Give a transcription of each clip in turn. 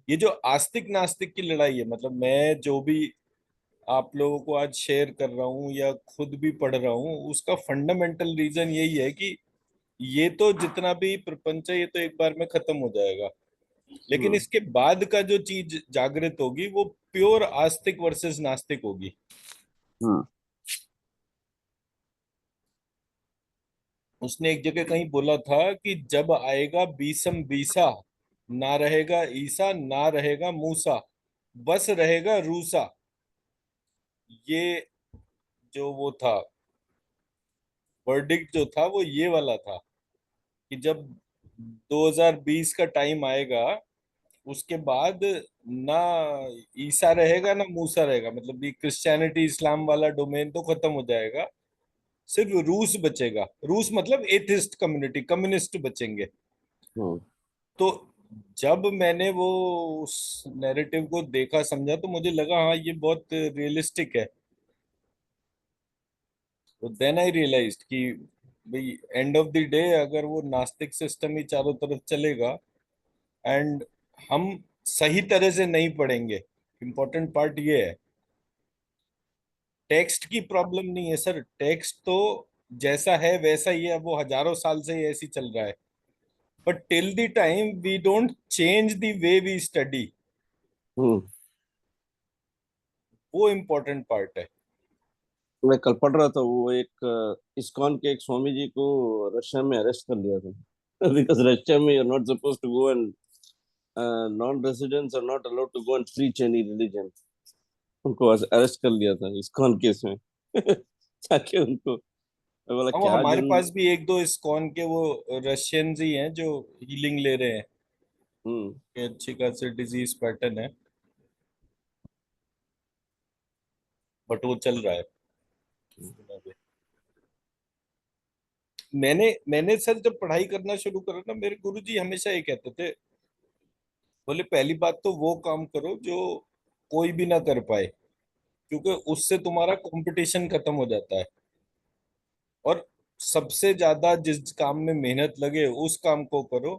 ये जो आस्तिक नास्तिक की लड़ाई है, मतलब मैं जो भी आप लोगों को आज शेयर कर रहा हूँ या खुद भी पढ़ रहा हूँ, उसका फंडामेंटल रीजन यही है कि ये तो जितना भी प्रपंच है ये तो एक बार में खत्म हो जाएगा, लेकिन हम्म। इसके बाद का जो चीज जागृत होगी वो प्योर आस्तिक वर्सेस नास्तिक होगी। हम्म। उसने एक जगह कहीं बोला था कि जब आएगा बीसम बीसा, ना रहेगा ईसा ना रहेगा मूसा, बस रहेगा रूसा। ये जो वो था, वर्डिक्ट जो था वो ये वाला था कि जब 2020 का टाइम आएगा, उसके बाद ना ईसा रहेगा ना मूसा रहेगा, मतलब ये क्रिश्चियनिटी इस्लाम वाला डोमेन तो खत्म हो जाएगा, सिर्फ रूस बचेगा। रूस मतलब एथिस्ट कम्युनिटी, कम्युनिस्ट बचेंगे। हम्म। तो जब मैंने वो उस नैरेटिव को देखा समझा तो मुझे लगा हाँ ये बहुत रियलिस्टिक है। तो देन आई रियलाइज्ड कि भाई एंड ऑफ द डे अगर वो नास्तिक सिस्टम ही चारों तरफ चलेगा एंड हम सही तरह से नहीं पढ़ेंगे, इम्पोर्टेंट पार्ट ये है, टेक्स्ट की प्रॉब्लम नहीं है सर, टेक्स्ट तो जैसा है वैसा ही है, वो हजारों साल से ही ऐसे ही चल रहा है, but till the time we don't change the way we study, hmm. वो इम्पोर्टेंट पार्ट है। मैं कल पढ़ रहा था, वो एक इस्कॉन के एक स्वामी जी को रशिया में अरेस्ट कर लिया था। बिकॉज रशिया में you are not suppose to go and non residents are not allowed to go and preach any religion. उनको अरेस्ट कर लिया था इस्कॉन केस में। ताकि उनको, मैं बोला और क्या हमारे जन। पास भी एक दो इस्कॉन के वो रशियंस ही हैं जो हीलिंग ले रहे हैं, हम्म। कि अच्छी खासी डिजीज पैटर्न है, बट वो चल रहा है। मैंने सर जब पढ़ाई करना शुरू करा ना, मेरे गुरुजी हमेशा ये कहते थे, बोले पहली बात तो वो काम करो जो कोई भी ना कर पाए, क्योंकि उससे तुम्हारा कंपटीशन खत्म हो जाता है, और सबसे ज्यादा जिस काम में मेहनत लगे उस काम को करो,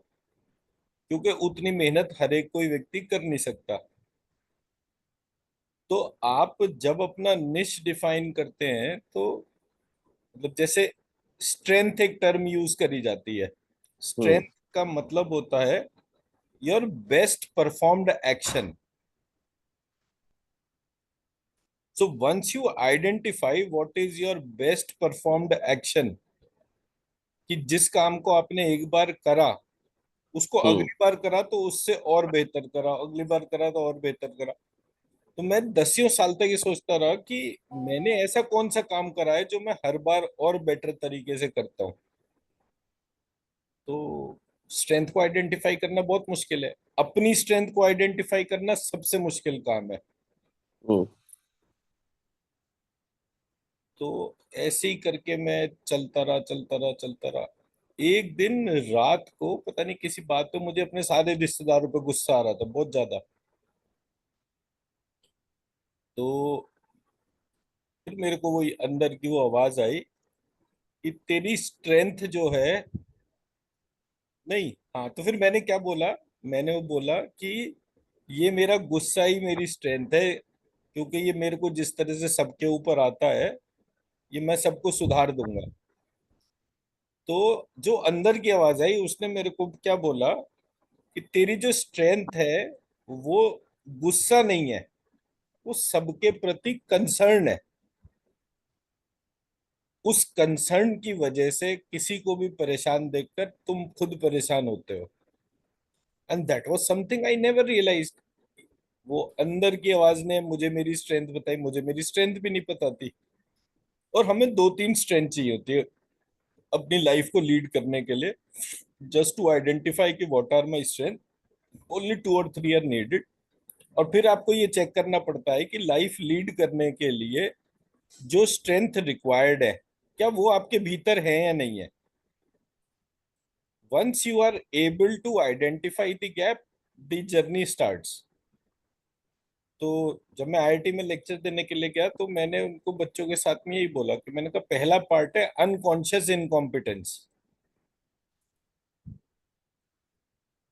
क्योंकि उतनी मेहनत हर एक कोई व्यक्ति कर नहीं सकता। तो आप जब अपना निश डिफाइन करते हैं तो मतलब जैसे स्ट्रेंथ एक टर्म यूज करी जाती है, हम्म। स्ट्रेंथ का मतलब होता है your best performed action. So once you identify what is your best performed action, कि जिस काम को आपने एक बार करा उसको हम्म। अगली बार करा तो उससे और बेहतर करा, अगली बार करा तो और बेहतर करा। तो मैं दसियों साल तक ये सोचता रहा कि मैंने ऐसा कौन सा काम करा है जो मैं हर बार और बेटर तरीके से करता हूँ। तो स्ट्रेंथ को आइडेंटिफाई करना बहुत मुश्किल है, अपनी स्ट्रेंथ को आइडेंटिफाई करना सबसे मुश्किल काम है। हम्म। तो ऐसे ही करके मैं चलता रहा। एक दिन रात को पता नहीं किसी बात पे मुझे अपने सारे रिश्तेदारों पे गुस्सा आ रहा था बहुत ज्यादा। तो फिर मेरे को वही अंदर की वो आवाज आई कि तेरी स्ट्रेंथ जो है, नहीं, हाँ, तो फिर मैंने क्या बोला, मैंने वो बोला कि ये मेरा गुस्सा ही मेरी स्ट्रेंथ है, क्योंकि ये मेरे को जिस तरह से सबके ऊपर आता है ये मैं सबको सुधार दूंगा। तो जो अंदर की आवाज आई उसने मेरे को क्या बोला कि तेरी जो स्ट्रेंथ है वो गुस्सा नहीं है, वो सबके प्रति कंसर्न है, उस कंसर्न की वजह से किसी को भी परेशान देखकर तुम खुद परेशान होते हो। And that was something I never realize. वो अंदर की आवाज ने मुझे मेरी स्ट्रेंथ बताई, मुझे मेरी स्ट्रेंथ भी नहीं पता थी। और हमें दो तीन स्ट्रेंथ चाहिए होती है अपनी लाइफ को लीड करने के लिए, जस्ट टू आइडेंटिफाई कि what are my strength, only two और थ्री आर नीडेड। और फिर आपको ये चेक करना पड़ता है कि लाइफ लीड करने के लिए जो स्ट्रेंथ रिक्वायर्ड है क्या वो आपके भीतर है या नहीं है। Once you are able to identify the gap, the journey starts. तो जब मैं आईआईटी में लेक्चर देने के लिए गया तो मैंने उनको बच्चों के साथ में यही बोला कि मैंने कहा पहला पार्ट है अनकॉन्शियस इनकॉम्पिटेंस।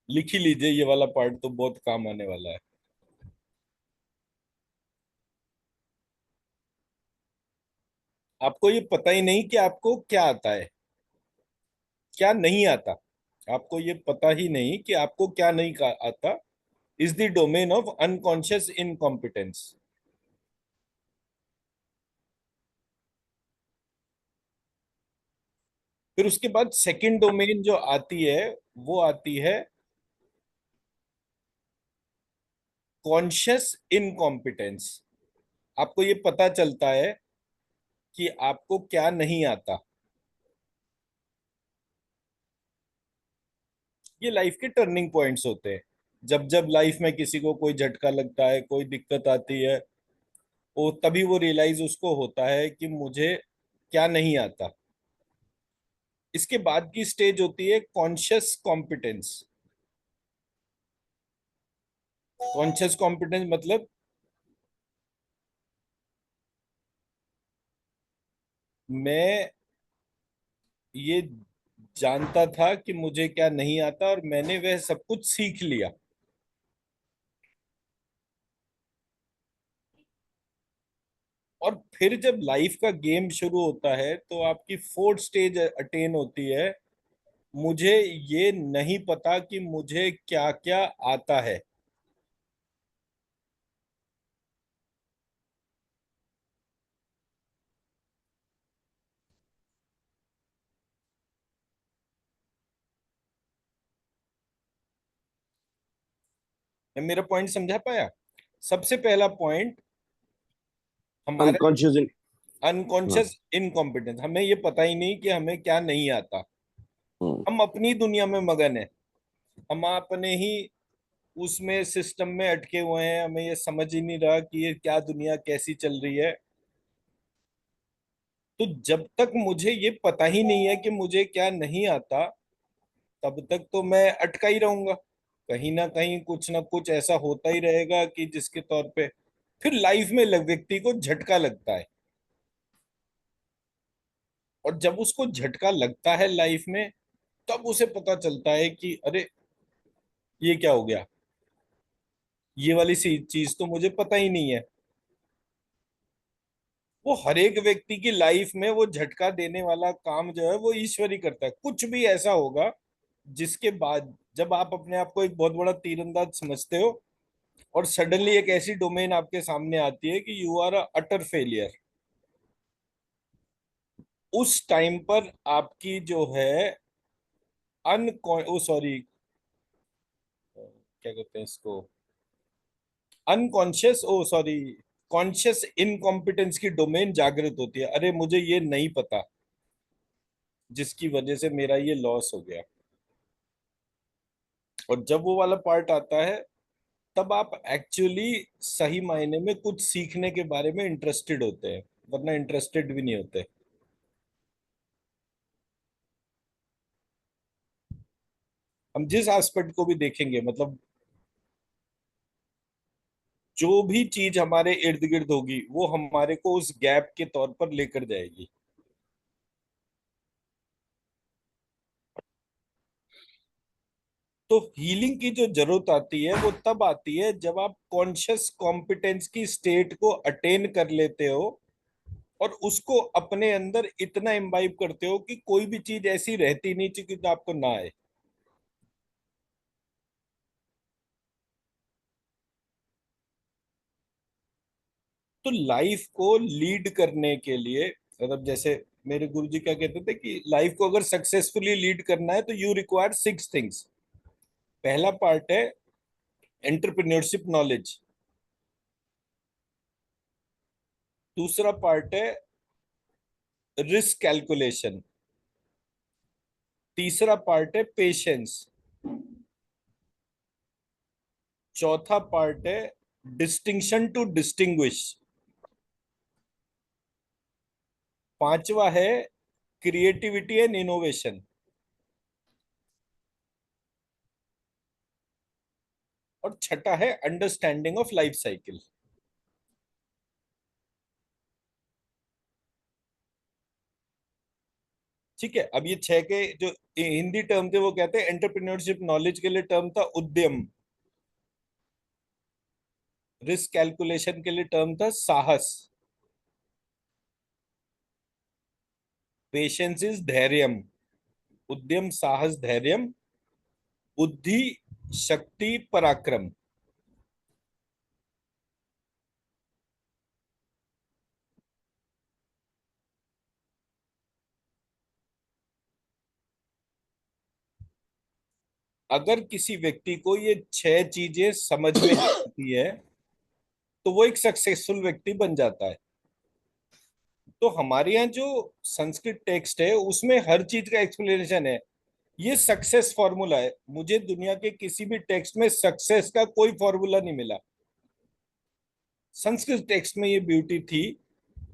लिख ही लीजिए, ये वाला पार्ट तो बहुत काम आने वाला है। आपको ये पता ही नहीं कि आपको क्या आता है, क्या नहीं आता। आपको ये पता ही नहीं कि आपको क्या नहीं आता, is the domain of unconscious incompetence. फिर उसके बाद सेकंड डोमेन जो आती है, वो आती है कॉन्शियस इनकॉम्पिटेंस। आपको ये पता चलता है कि आपको क्या नहीं आता। ये लाइफ के टर्निंग पॉइंट्स होते हैं। जब जब लाइफ में किसी को कोई झटका लगता है, कोई दिक्कत आती है, वो तभी वो रियलाइज उसको होता है कि मुझे क्या नहीं आता। इसके बाद की स्टेज होती है कॉन्शियस कॉम्पिटेंस। कॉन्शियस कॉम्पिटेंस मतलब मैं ये जानता था कि मुझे क्या नहीं आता, और मैंने वह सब कुछ सीख लिया। और फिर जब लाइफ का गेम शुरू होता है तो आपकी फोर्थ स्टेज अटेन होती है, मुझे ये नहीं पता कि मुझे क्या क्या आता है। मैं मेरा पॉइंट समझा पाया? सबसे पहला पॉइंट हमारा अनकॉन्शियस इन। हाँ। Unconscious incompetence. हमें ये पता ही नहीं कि हमें क्या नहीं आता। हम्म। हम अपनी दुनिया में मगन है, हम अपने ही उसमें सिस्टम में अटके हुए हैं, हमें ये समझ ही नहीं रहा कि ये क्या दुनिया कैसी चल रही है। तो जब तक मुझे ये पता ही नहीं है कि मुझे क्या नहीं आता, तब तक तो मैं अटका ही रहूंगा। कहीं ना कहीं कुछ ना कुछ ऐसा होता ही रहेगा कि जिसके तौर पे फिर लाइफ में व्यक्ति को झटका लगता है। और जब उसको झटका लगता है लाइफ में, तब उसे पता चलता है कि अरे, ये क्या हो गया, ये वाली सी चीज तो मुझे पता ही नहीं है। वो हर एक व्यक्ति की लाइफ में वो झटका देने वाला काम जो है वो ईश्वर ही करता है। कुछ भी ऐसा होगा जिसके बाद जब आप अपने आप को एक बहुत बड़ा तीरंदाज समझते हो, और सडनली एक ऐसी डोमेन आपके सामने आती है कि you are a utter failure, उस टाइम पर आपकी जो है ओ सॉरी, क्या कहते हैं इसको, अनकॉन्शियस ओ सॉरी कॉन्शियस इनकॉम्पिटेंस की डोमेन जागृत होती है। अरे, मुझे ये नहीं पता, जिसकी वजह से मेरा ये लॉस हो गया। और जब वो वाला पार्ट आता है, तब आप एक्चुअली सही मायने में कुछ सीखने के बारे में इंटरेस्टेड होते हैं, वरना इंटरेस्टेड भी नहीं होते। हम जिस एस्पेक्ट को भी देखेंगे, मतलब जो भी चीज हमारे इर्द गिर्द होगी, वो हमारे को उस गैप के तौर पर लेकर जाएगी। तो हीलिंग की जो जरूरत आती है वो तब आती है जब आप कॉन्शियस कॉम्पिटेंस की स्टेट को अटेन कर लेते हो, और उसको अपने अंदर इतना इम्बाइब करते हो कि कोई भी चीज ऐसी रहती नहीं चाहिए जो आपको ना आए। तो लाइफ को लीड करने के लिए, मतलब जैसे मेरे गुरुजी क्या कहते थे कि लाइफ को अगर सक्सेसफुली लीड करना है तो यू रिक्वायर सिक्स थिंग्स। पहला पार्ट है एंटरप्रेन्योरशिप नॉलेज। दूसरा पार्ट है रिस्क कैलकुलेशन। तीसरा पार्ट है पेशेंस। चौथा पार्ट है डिस्टिंक्शन टू डिस्टिंग्विश। पांचवा है क्रिएटिविटी एंड इनोवेशन। और छठा है अंडरस्टैंडिंग ऑफ लाइफ साइकिल। ठीक है, अब ये छह के जो हिंदी टर्म थे वो कहते हैं, एंटरप्रेन्योरशिप नॉलेज के लिए टर्म था उद्यम, रिस्क कैलकुलेशन के लिए टर्म था साहस, पेशेंस इज धैर्यम, उद्यम साहस धैर्यम, बुद्धि शक्ति पराक्रम। अगर किसी व्यक्ति को ये छह चीजें समझ में आती है तो वो एक सक्सेसफुल व्यक्ति बन जाता है। तो हमारे यहाँ जो संस्कृत टेक्स्ट है उसमें हर चीज का एक्सप्लेनेशन है। ये सक्सेस फॉर्मूला है, मुझे दुनिया के किसी भी टेक्स्ट में सक्सेस का कोई फॉर्मूला नहीं मिला। संस्कृत टेक्स्ट में ये ब्यूटी थी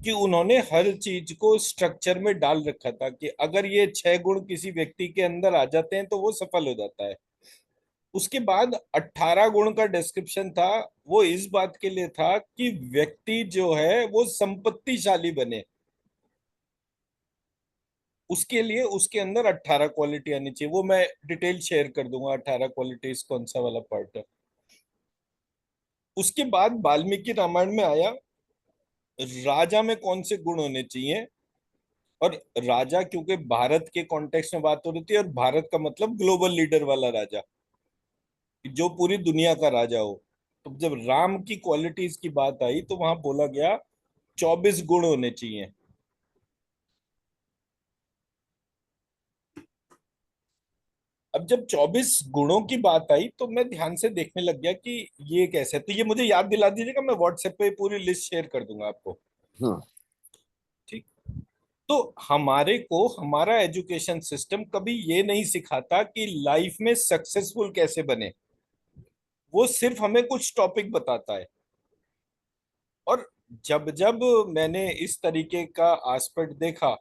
कि उन्होंने हर चीज को स्ट्रक्चर में डाल रखा था कि अगर ये छह गुण किसी व्यक्ति के अंदर आ जाते हैं तो वो सफल हो जाता है। उसके बाद 18 गुण का डिस्क्रिप्शन था, वो इस बात के लिए था कि व्यक्ति जो है वो संपत्तिशाली बने। उसके लिए उसके अंदर 18 क्वालिटी आनी चाहिए, वो मैं डिटेल शेयर कर दूंगा 18 क्वालिटीज कौन सा वाला पार्ट है। उसके बाद वाल्मीकि रामायण में आया राजा में कौन से गुण होने चाहिए। और राजा, क्योंकि भारत के कॉन्टेक्स्ट में बात हो रही थी, और भारत का मतलब ग्लोबल लीडर वाला राजा, जो पूरी दुनिया का राजा हो। तो जब राम की क्वालिटीज की बात आई तो वहां बोला गया 24 गुण होने चाहिए। अब जब 24 गुणों की बात आई तो मैं ध्यान से देखने लग गया कि ये कैसे, तो ये मुझे याद दिला दीजिएगा, मैं व्हाट्सएप पे पूरी लिस्ट शेयर कर दूंगा आपको। हाँ। ठीक। तो हमारे को हमारा एजुकेशन सिस्टम कभी ये नहीं सिखाता कि लाइफ में सक्सेसफुल कैसे बने, वो सिर्फ हमें कुछ टॉपिक बताता है। और जब जब मैंने इस तरीके का एस्पेक्ट देखा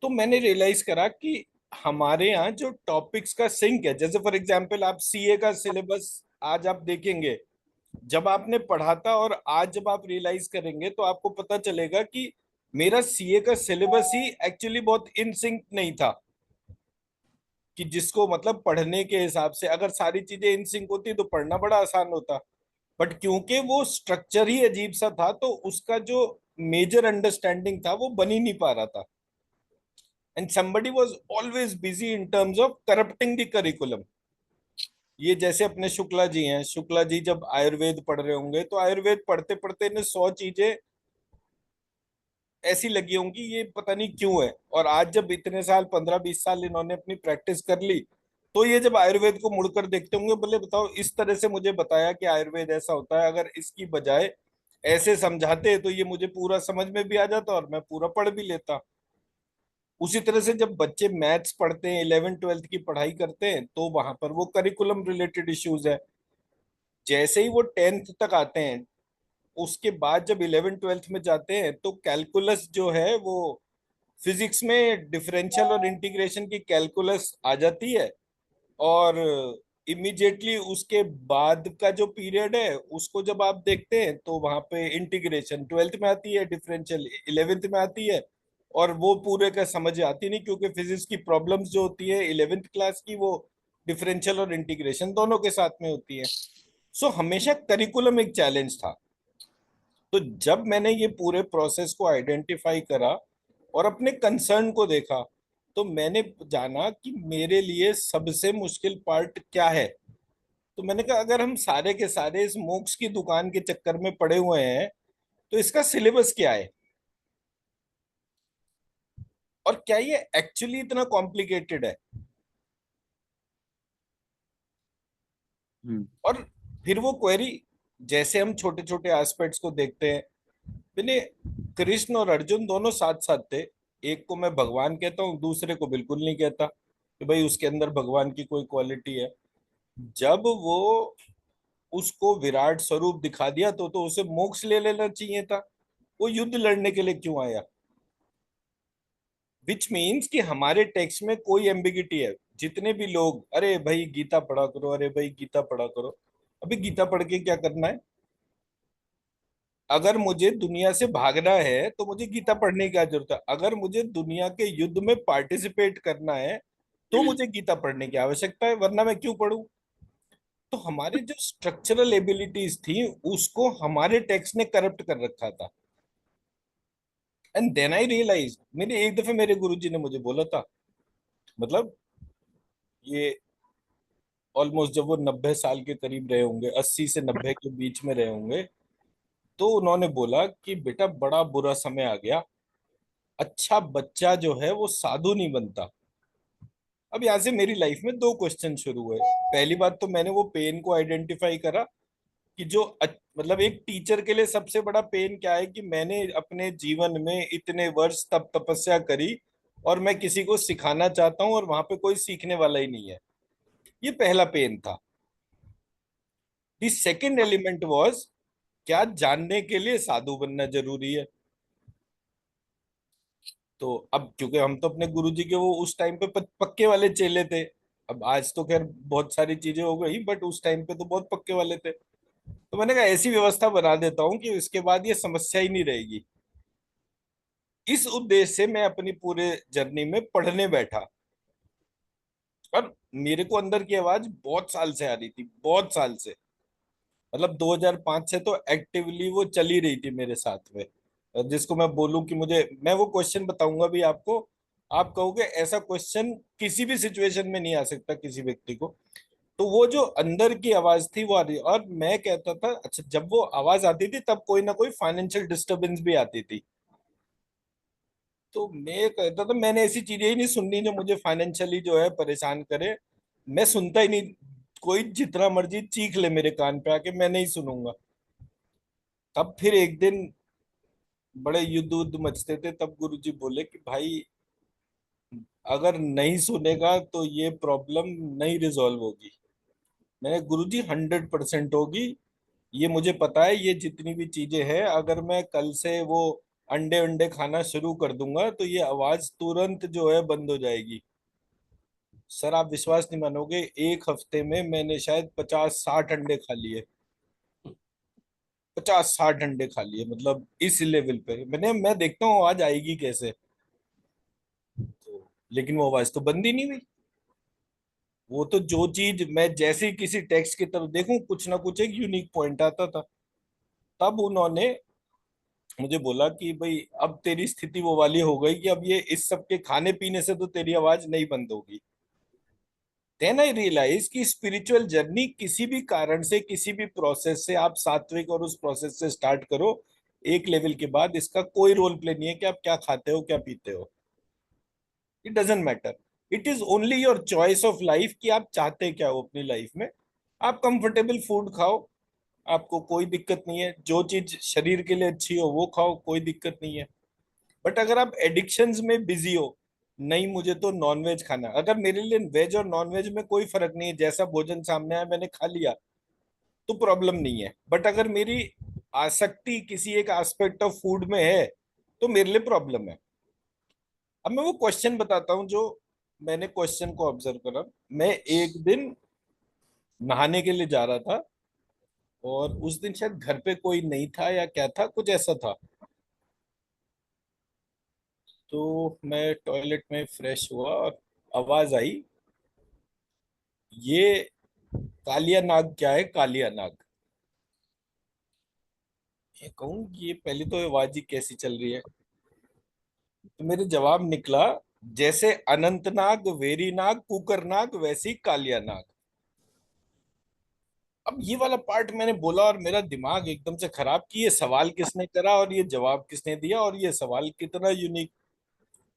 तो मैंने रियलाइज करा कि हमारे यहाँ जो टॉपिक्स का सिंक है, जैसे फॉर एग्जांपल आप सीए का सिलेबस आज आप देखेंगे, जब आपने पढ़ा था और आज जब आप रियलाइज करेंगे तो आपको पता चलेगा कि मेरा सीए का सिलेबस ही एक्चुअली बहुत इन सिंक नहीं था। कि जिसको मतलब पढ़ने के हिसाब से अगर सारी चीजें इन सिंक होती तो पढ़ना बड़ा आसान होता, बट क्योंकि वो स्ट्रक्चर ही अजीब सा था तो उसका जो मेजर अंडरस्टैंडिंग था वो बन ही नहीं पा रहा था। And somebody was always busy in terms of corrupting the curriculum। ये जैसे अपने शुक्ला जी हैं, शुक्ला जी जब आयुर्वेद पढ़ रहे होंगे तो आयुर्वेद पढ़ते पढ़ते इन्हें 100 चीजें ऐसी लगी होंगी ये पता नहीं क्यों है, और आज जब इतने साल 15-20 साल इन्होंने अपनी प्रैक्टिस कर ली तो ये जब आयुर्वेद को मुड़कर देखते होंगे, बोले बताओ इस तरह से मुझे बताया कि आयुर्वेद ऐसा होता है, अगर इसकी बजाय ऐसे समझाते तो ये मुझे पूरा समझ में भी आ जाता और मैं पूरा पढ़ भी लेता। उसी तरह से जब बच्चे मैथ्स पढ़ते हैं, 11th 12th की पढ़ाई करते हैं, तो वहां पर वो करिकुलम रिलेटेड इश्यूज है। जैसे ही वो 10th तक आते हैं, उसके बाद जब 11th 12th में जाते हैं तो कैलकुलस जो है वो फिजिक्स में डिफरेंशियल और इंटीग्रेशन की कैलकुलस आ जाती है। और इमिडिएटली उसके बाद का जो पीरियड है उसको जब आप देखते हैं तो वहां पे इंटीग्रेशन 12th में आती है, डिफरेंशियल 11th में आती है। और वो पूरे का समझ आती नहीं, क्योंकि फिजिक्स की प्रॉब्लम्स जो होती है 11th क्लास की वो डिफरेंशियल और इंटीग्रेशन दोनों के साथ में होती है। सो हमेशा करिकुलम एक चैलेंज था। तो जब मैंने ये पूरे प्रोसेस को आइडेंटिफाई करा और अपने कंसर्न को देखा तो मैंने जाना कि मेरे लिए सबसे मुश्किल पार्ट क्या है। तो मैंने कहा अगर हम सारे के सारे इस मोक्ष की दुकान के चक्कर में पड़े हुए हैं तो इसका सिलेबस क्या है, और क्या ये एक्चुअली इतना कॉम्प्लिकेटेड है। हम्म। और फिर वो क्वेरी, जैसे हम छोटे छोटे एस्पेक्ट्स को देखते हैं, मैंने कृष्ण और अर्जुन दोनों साथ साथ थे। एक को मैं भगवान कहता हूँ, दूसरे को बिल्कुल नहीं कहता कि भाई उसके अंदर भगवान की कोई क्वालिटी है। जब वो उसको विराट स्वरूप दिखा दिया तो उसे मोक्ष ले लेना चाहिए था, वो युद्ध लड़ने के लिए क्यों आया। विच मीन्स कि हमारे टेक्स्ट में कोई एम्बिगिटी है। जितने भी लोग अरे भाई गीता पढ़ा करो, अरे भाई गीता पढ़ा करो, अभी गीता पढ़ के क्या करना है। अगर मुझे दुनिया से भागना है तो मुझे गीता पढ़ने की क्या जरूरत है? अगर मुझे दुनिया के युद्ध में पार्टिसिपेट करना है तो मुझे गीता पढ़ने की आवश्यकता है, वरना मैं क्यों पढूं? तो हमारे जो स्ट्रक्चरल एबिलिटीज थी उसको हमारे टेक्स्ट ने करप्ट कर रखा था। एंड देन आई रियलाइज, मेरे एक दफे मेरे गुरुजी ने मुझे बोला था, मतलब ये ऑलमोस्ट जब वो 90 साल के करीब रहे होंगे, 80 से 90 के बीच में रहे होंगे, तो उन्होंने बोला कि बेटा बड़ा बुरा समय आ गया, अच्छा बच्चा जो है वो साधु नहीं बनता। अब यहाँ से मेरी लाइफ में दो क्वेश्चन शुरू हुए। पहली बात तो मैंने वो पेन को आइडेंटिफाई करा कि जो मतलब एक टीचर के लिए सबसे बड़ा पेन क्या है कि मैंने अपने जीवन में इतने वर्ष तप तपस्या करी और मैं किसी को सिखाना चाहता हूँ और वहां पे कोई सीखने वाला ही नहीं है। ये पहला पेन था। द सेकेंड एलिमेंट वाज, क्या जानने के लिए साधु बनना जरूरी है? तो अब क्योंकि हम तो अपने गुरुजी के वो उस टाइम पे पक्के वाले चेले थे। अब आज तो खैर बहुत सारी चीजें हो गई, बट उस टाइम पे तो बहुत पक्के वाले थे। तो मैंने कहा ऐसी व्यवस्था बना देता हूँ कि उसके बाद ये समस्या ही नहीं रहेगी। इस उद्देश्य से मैं अपनी पूरे जर्नी में पढ़ने बैठा। और मेरे को अंदर की आवाज बहुत साल से आ रही थी, बहुत साल से। मतलब 2005 से तो एक्टिवली वो चली रही थी मेरे साथ में। जिसको मैं बोलूं कि मुझे, मैं वो क्वेश्चन बताऊंगा भी आपको, आप कहोगे ऐसा क्वेश्चन किसी भी सिचुएशन में नहीं आ सकता किसी व्यक्ति को। तो वो जो अंदर की आवाज थी वो आ रही, और मैं कहता था अच्छा, जब वो आवाज आती थी तब कोई ना कोई फाइनेंशियल डिस्टरबेंस भी आती थी। तो मैं कहता था मैंने ऐसी चीजें ही नहीं सुननी जो मुझे फाइनेंशियली जो है परेशान करे। मैं सुनता ही नहीं। कोई जितना मर्जी चीख ले मेरे कान पे आके, मैं नहीं सुनूंगा। तब फिर एक दिन बड़े युद्ध उद्ध मचते थे, तब गुरुजी बोले कि भाई अगर नहीं सुनेगा तो ये प्रॉब्लम नहीं रिजॉल्व होगी। मैंने, गुरुजी 100% होगी। ये मुझे पता है, ये जितनी भी चीजें हैं, अगर मैं कल से वो अंडे अंडे खाना शुरू कर दूंगा तो ये आवाज तुरंत जो है बंद हो जाएगी। सर आप विश्वास नहीं मानोगे, एक हफ्ते में मैंने शायद 50-60 अंडे खा लिए। 50-60 अंडे खा लिए, मतलब इस लेवल पे मैं देखता हूँ आवाज आएगी कैसे। तो लेकिन वो आवाज तो बंद ही नहीं हुई। वो तो जो चीज मैं जैसे ही किसी टेक्स्ट की तरफ देखूं कुछ ना कुछ एक यूनिक पॉइंट आता था। तब उन्होंने मुझे बोला कि भाई अब तेरी स्थिति वो वाली हो गई कि अब ये इस सब के खाने पीने से तो तेरी आवाज नहीं बंद होगी। देन आई रियलाइज कि स्पिरिचुअल जर्नी किसी भी कारण से, किसी भी प्रोसेस से, आप सात्विक और उस प्रोसेस से स्टार्ट करो, एक लेवल के बाद इसका कोई रोल प्ले नहीं है कि आप क्या खाते हो क्या पीते हो। It doesn't matter. It is only your choice of life कि आप चाहते क्या हो अपनी लाइफ में। आप कंफर्टेबल फूड खाओ, आपको कोई दिक्कत नहीं है। जो चीज शरीर के लिए अच्छी हो वो खाओ, कोई दिक्कत नहीं है। बट अगर आप एडिक्शंस में बिजी हो, नहीं मुझे तो नॉनवेज खाना, अगर मेरे लिए वेज और नॉनवेज में कोई फर्क नहीं है, जैसा भोजन सामने आया मैंने खा लिया, तो प्रॉब्लम नहीं है। बट अगर मेरी आसक्ति किसी एक एस्पेक्ट ऑफ फूड में है तो मेरे लिए प्रॉब्लम है। अब मैं वो क्वेश्चन बताता हूँ जो मैंने क्वेश्चन को ऑब्जर्व करा। मैं एक दिन नहाने के लिए जा रहा था, और उस दिन शायद घर पे कोई नहीं था या क्या था, कुछ ऐसा था। तो मैं टॉयलेट में फ्रेश हुआ और आवाज आई, ये कालिया नाग क्या है, कालिया नाग। ये कहूँ कि ये पहली तो आवाज ही कैसी चल रही है। तो मेरे जवाब निकला, जैसे अनंतनाग, वेरीनाग, कुकरनाग, वैसी कालिया नाग। अब ये वाला पार्ट मैंने बोला और मेरा दिमाग एकदम से खराब कि ये सवाल किसने करा और ये जवाब किसने दिया और ये सवाल कितना यूनिक।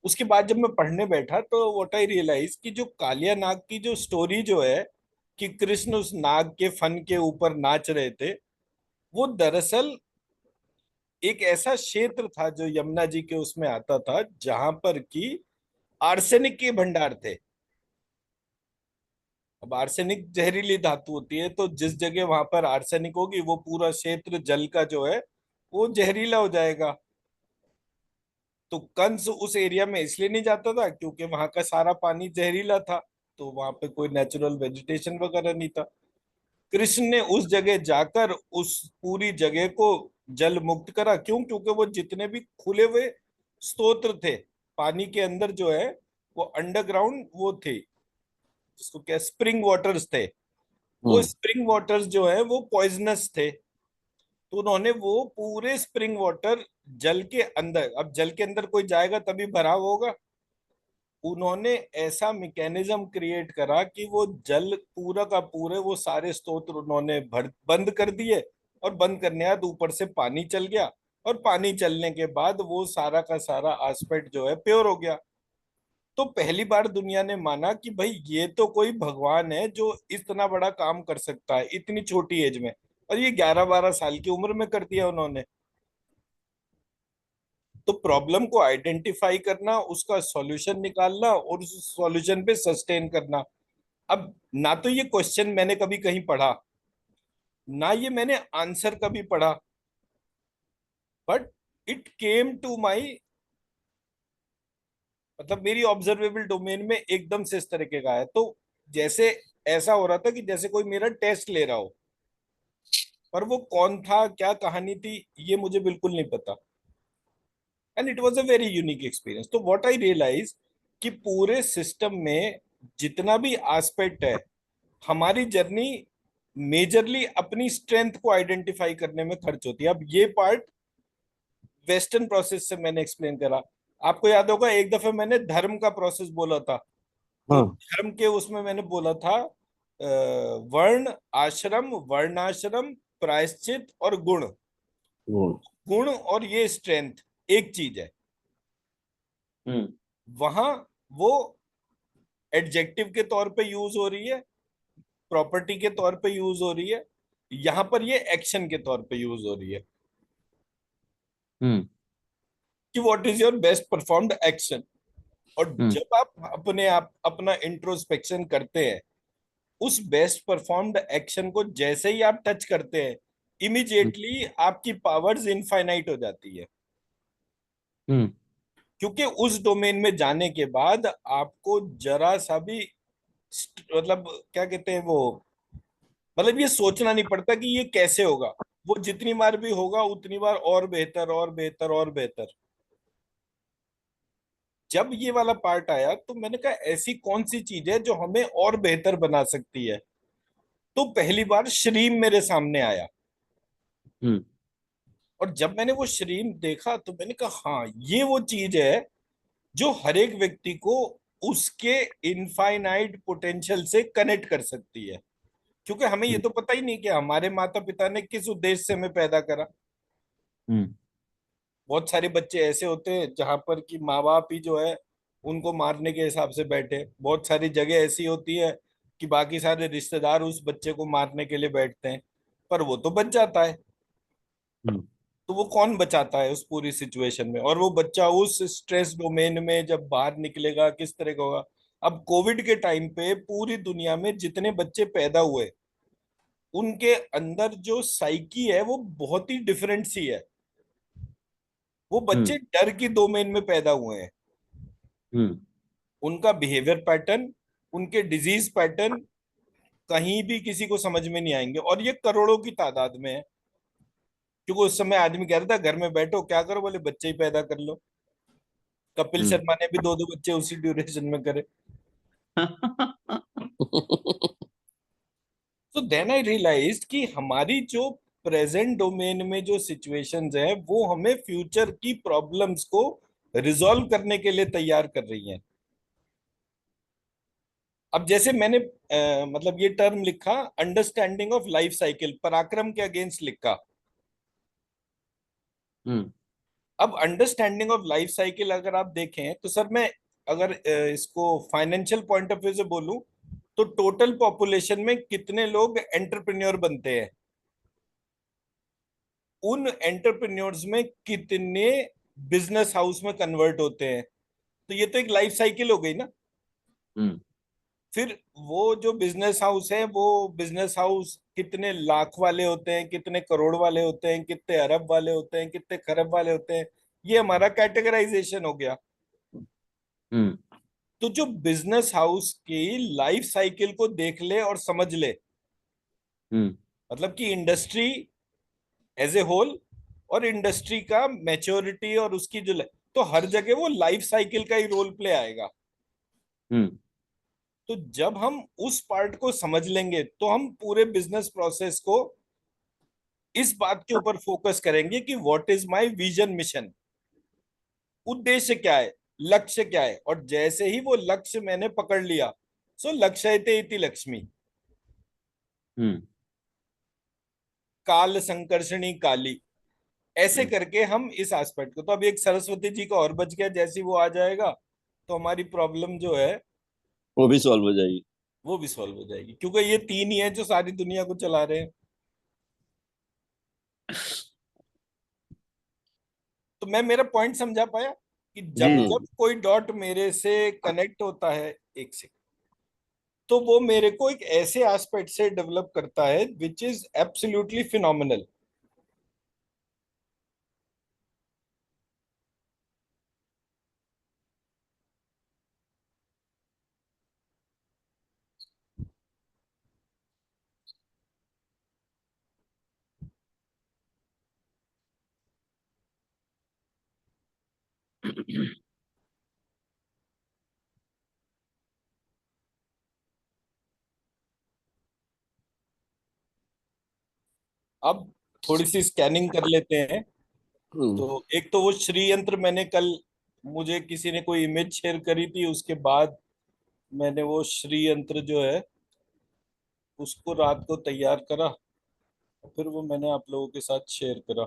उसके बाद जब मैं पढ़ने बैठा तो व्हाट आई रियलाइज कि जो कालिया नाग की जो स्टोरी जो है, कि कृष्ण उस नाग के फन के ऊपर नाच रहे थे, वो दरअसल एक ऐसा क्षेत्र था जो यमुना जी के उसमें आता था जहां पर कि आर्सेनिक के भंडार थे। अब आर्सेनिक जहरीली धातु होती है, तो जिस जगह वहां पर आर्सेनिक होगी वो पूरा क्षेत्र जल का जो है वो जहरीला हो जाएगा। तो कंस उस एरिया में इसलिए नहीं जाता था क्योंकि वहां का सारा पानी जहरीला था। तो वहां पे कोई नेचुरल वेजिटेशन वगैरह नहीं था। कृष्ण ने उस जगह जाकर उस पूरी जगह को जल मुक्त करा। क्यों? क्योंकि वो जितने भी खुले हुए स्तोत्र थे पानी के अंदर जो है, वो अंडरग्राउंड वो थे, जिसको क्या स्प्रिंग वाटर्स थे, वो हम्म स्प्रिंग वाटर्स जो है वो पॉइजनस थे। तो उन्होंने वो पूरे स्प्रिंग वाटर जल के अंदर, अब जल के अंदर कोई जाएगा तभी भराव होगा, उन्होंने ऐसा मैकेनिज्म क्रिएट करा कि वो जल पूरा का पूरे वो सारे स्तोत्र उन्होंने भर बंद कर दिए, और बंद करने के बाद ऊपर से पानी चल गया, और पानी चलने के बाद वो सारा का सारा एस्पेक्ट जो है प्योर हो गया। तो पहली बार दुनिया ने माना कि भाई ये तो कोई भगवान है जो इतना बड़ा काम कर सकता है इतनी छोटी एज में, और ये 11-12 साल की उम्र में कर दिया उन्होंने। तो प्रॉब्लम को आइडेंटिफाई करना, उसका सॉल्यूशन निकालना, और उस सॉल्यूशन पे सस्टेन करना। अब ना तो ये क्वेश्चन मैंने कभी कहीं पढ़ा, ना ये मैंने आंसर कभी पढ़ा, but it came to my, मतलब मेरी ऑब्जर्वेबल डोमेन में एकदम से इस तरीके का है। तो जैसे ऐसा हो रहा था कि जैसे कोई मेरा टेस्ट ले रहा हो, पर वो कौन था, क्या कहानी थी, ये मुझे बिल्कुल नहीं पता। And it was a very unique experience. तो व्हाट आई रियलाइज कि पूरे सिस्टम में जितना भी एस्पेक्ट है, हमारी जर्नी मेजरली अपनी स्ट्रेंथ को आइडेंटिफाई करने में खर्च होती है। अब ये पार्ट वेस्टर्न प्रोसेस से मैंने एक्सप्लेन करा। आपको याद होगा एक दफे मैंने धर्म का प्रोसेस बोला था। तो हाँ धर्म के उसमें मैंने बोला था वर्ण आश्रम, वर्णाश्रम, प्रायश्चित और गुण। हम्म गुण और ये स्ट्रेंथ एक चीज है। हम्म वहां वो एडजेक्टिव के तौर पे यूज हो रही है, प्रॉपर्टी के तौर पे यूज हो रही है, यहां पर ये एक्शन के तौर पे यूज हो रही है हम्म कि what is your best performed action. और हम्म जब आप अपने आप अपना इंट्रोस्पेक्शन करते हैं, उस बेस्ट परफॉर्म्ड एक्शन को जैसे ही आप टच करते हैं, इमिजिएटली आपकी पावर्स इनफाइनाइट हो जाती है। हम्म क्योंकि उस डोमेन में जाने के बाद आपको जरा सा भी मतलब क्या कहते हैं वो, मतलब ये सोचना नहीं पड़ता कि ये कैसे होगा। वो जितनी बार भी होगा उतनी बार और बेहतर और बेहतर और बेहतर। जब ये वाला पार्ट आया तो मैंने कहा ऐसी कौन सी चीज है जो हमें और बेहतर बना सकती है। तो पहली बार श्रीम मेरे सामने आया, हम्म और जब मैंने वो श्रीम देखा तो मैंने कहा हाँ ये वो चीज है जो हर एक व्यक्ति को उसके इनफाइनाइट पोटेंशियल से कनेक्ट कर सकती है। क्योंकि हमें ये हम्म तो पता ही नहीं कि हमारे माता पिता ने किस उद्देश्य से हमें पैदा करा। हम्म बहुत सारे बच्चे ऐसे होते हैं जहां पर कि माँ बाप ही जो है उनको मारने के हिसाब से बैठे। बहुत सारी जगह ऐसी होती है कि बाकी सारे रिश्तेदार उस बच्चे को मारने के लिए बैठते हैं, पर वो तो बच जाता है। हम्म तो वो कौन बचाता है उस पूरी सिचुएशन में? और वो बच्चा उस स्ट्रेस डोमेन में जब बाहर निकलेगा किस तरह का होगा? अब कोविड के टाइम पे पूरी दुनिया में जितने बच्चे पैदा हुए, उनके अंदर जो साइकी है वो बहुत ही डिफरेंट सी है। वो बच्चे हम्म डर की डोमेन में पैदा हुए हैं। हम्म उनका बिहेवियर पैटर्न, उनके डिजीज पैटर्न कहीं भी किसी को समझ में नहीं आएंगे, और ये करोड़ों की तादाद में है। क्योंकि उस समय आदमी कह रहा था घर में बैठो क्या करो, बोले बच्चे ही पैदा कर लो। कपिल हम्म शर्मा ने भी 2-2 बच्चे उसी ड्यूरेशन में करे। तो देन आई रियलाइज कि हमारी जो प्रेजेंट डोमेन में जो सिचुएशंस है वो हमें फ्यूचर की प्रॉब्लम्स को रिजॉल्व करने के लिए तैयार कर रही हैं। अब जैसे मैंने मतलब ये टर्म लिखा, अंडरस्टैंडिंग ऑफ लाइफ साइकिल, पराक्रम के अगेंस्ट लिखा। हम्म अब अंडरस्टैंडिंग ऑफ लाइफ साइकिल अगर आप देखें तो सर मैं अगर इसको फाइनेंशियल पॉइंट ऑफ व्यू से बोलूं, तो टोटल पॉपुलेशन में कितने लोग एंटरप्रेन्योर बनते हैं, उन एंटरप्रेन्योर्स में कितने बिजनेस हाउस में कन्वर्ट होते हैं। तो ये तो एक लाइफ साइकिल हो गई ना। हम्म फिर वो जो बिजनेस हाउस है, वो बिजनेस हाउस कितने लाख वाले होते हैं, कितने करोड़ वाले होते हैं, कितने अरब वाले होते हैं, कितने खरब वाले होते हैं, ये हमारा कैटेगराइजेशन हो गया। हम्म तो जो बिजनेस हाउस की लाइफ साइकिल को देख ले और समझ ले, हम्म मतलब कि इंडस्ट्री एज ए होल, और इंडस्ट्री का मैच्योरिटी और उसकी जो तो हर जगह वो लाइफ साइकिल का ही रोल प्ले आएगा। हम्म। तो जब हम उस पार्ट को समझ लेंगे तो हम पूरे बिजनेस प्रोसेस को इस बात के ऊपर फोकस करेंगे कि what is my vision mission, उद्देश्य क्या है, लक्ष्य क्या है। और जैसे ही वो लक्ष्य मैंने पकड़ लिया, सो लक्ष्यते इति लक्ष्मी, हम्म। काल संकर्षणी काली, ऐसे हम्म। करके हम इस एस्पेक्ट को, तो अब एक सरस्वती जी का और बच गया, जैसी वो आ जाएगा तो हमारी प्रॉब्लम जो है वो भी सॉल्व हो जाएगी। वो भी सॉल्व हो जाएगी, क्योंकि ये तीन ही है जो सारी दुनिया को चला रहे हैं। तो मैं मेरा पॉइंट समझा पाया कि जी जब जी। जब कोई डॉट मेरे से कनेक्ट होता है एक से, तो वो मेरे को एक ऐसे एस्पेक्ट से डेवलप करता है विच इज एब्सोल्युटली फिनोमिनल। अब थोड़ी सी स्कैनिंग कर लेते हैं। हम्म। तो एक तो वो श्री यंत्र मैंने कल, मुझे किसी ने कोई इमेज शेयर करी थी, उसके बाद मैंने वो श्री यंत्र जो है उसको रात को तैयार करा, फिर वो मैंने आप लोगों के साथ शेयर करा।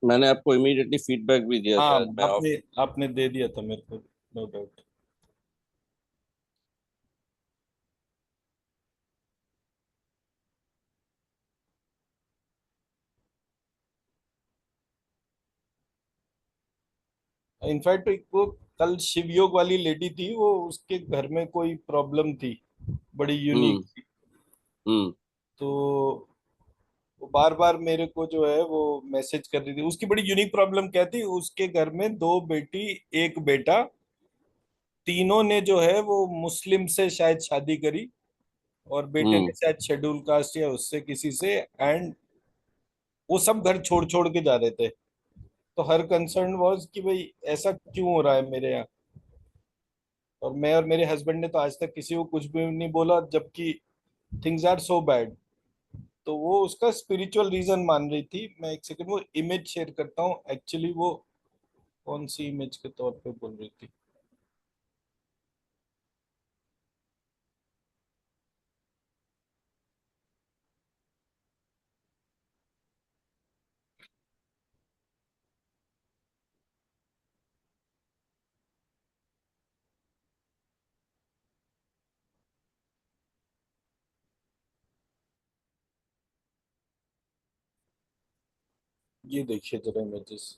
मैंने आपको इमीडिएटली फीडबैक भी दिया हाँ, था, मैं ऑफ। आपने आपने दे दिया था मेरे को, नो डाउट। इनफैक्ट वो कल शिव योग वाली लेडी थी, वो उसके घर में कोई प्रॉब्लम थी, बड़ी यूनिक हम्म। थी। हम्म। तो वो बार बार मेरे को जो है वो मैसेज कर रही थी। उसकी बड़ी यूनिक प्रॉब्लम क्या थी, उसके घर में दो बेटी एक बेटा, तीनों ने जो है वो मुस्लिम से शायद शादी करी, और बेटे ने हम्म। शायद शेड्यूल कास्ट या उससे किसी से, एंड वो सब घर छोड़ छोड़ के जा रहे थे। तो हर कंसर्न वाज कि भाई ऐसा क्यों हो रहा है मेरे यहाँ। और मैं और मेरे हस्बैंड ने तो आज तक किसी को कुछ भी नहीं बोला, जबकि थिंग्स आर सो बैड। तो वो उसका स्पिरिचुअल रीजन मान रही थी। मैं एक सेकंड वो इमेज शेयर करता हूँ, एक्चुअली वो कौन सी इमेज के तौर पे बोल रही थी। ये देखिए जरा इमेजेस।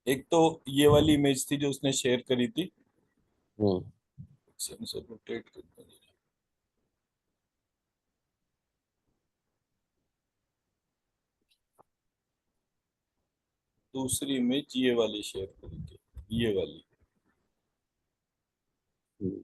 एक तो ये वाली इमेज थी जो उसने शेयर करी थी, हम्म। सेंसर रोटेट करते हैं। दूसरी इमेज ये वाली शेयर करी थी, ये वाली। हम्म।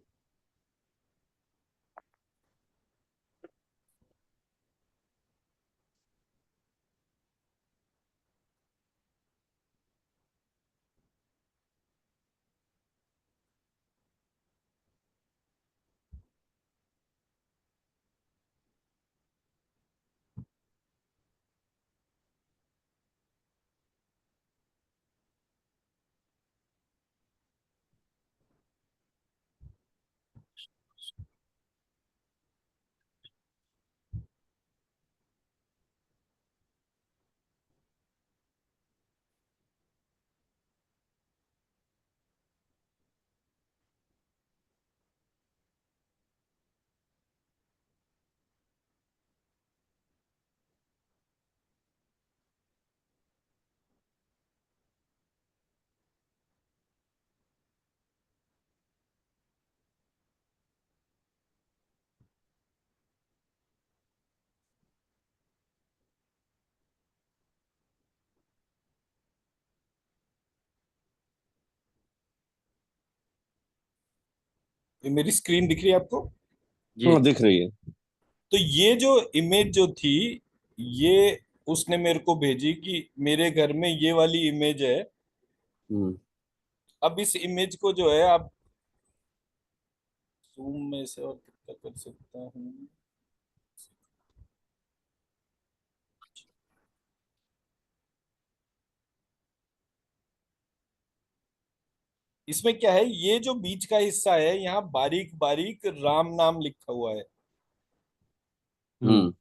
ये मेरी स्क्रीन दिख रही है आपको? जी। हाँ दिख रही है। तो ये जो इमेज जो थी, ये उसने मेरे को भेजी कि मेरे घर में ये वाली इमेज है। हम्म। अब इस इमेज को जो है आप जूम में से और कितना कर सकता हूँ। इसमें क्या है, ये जो बीच का हिस्सा है यहाँ बारीक बारीक राम नाम लिखा हुआ है। हम्म।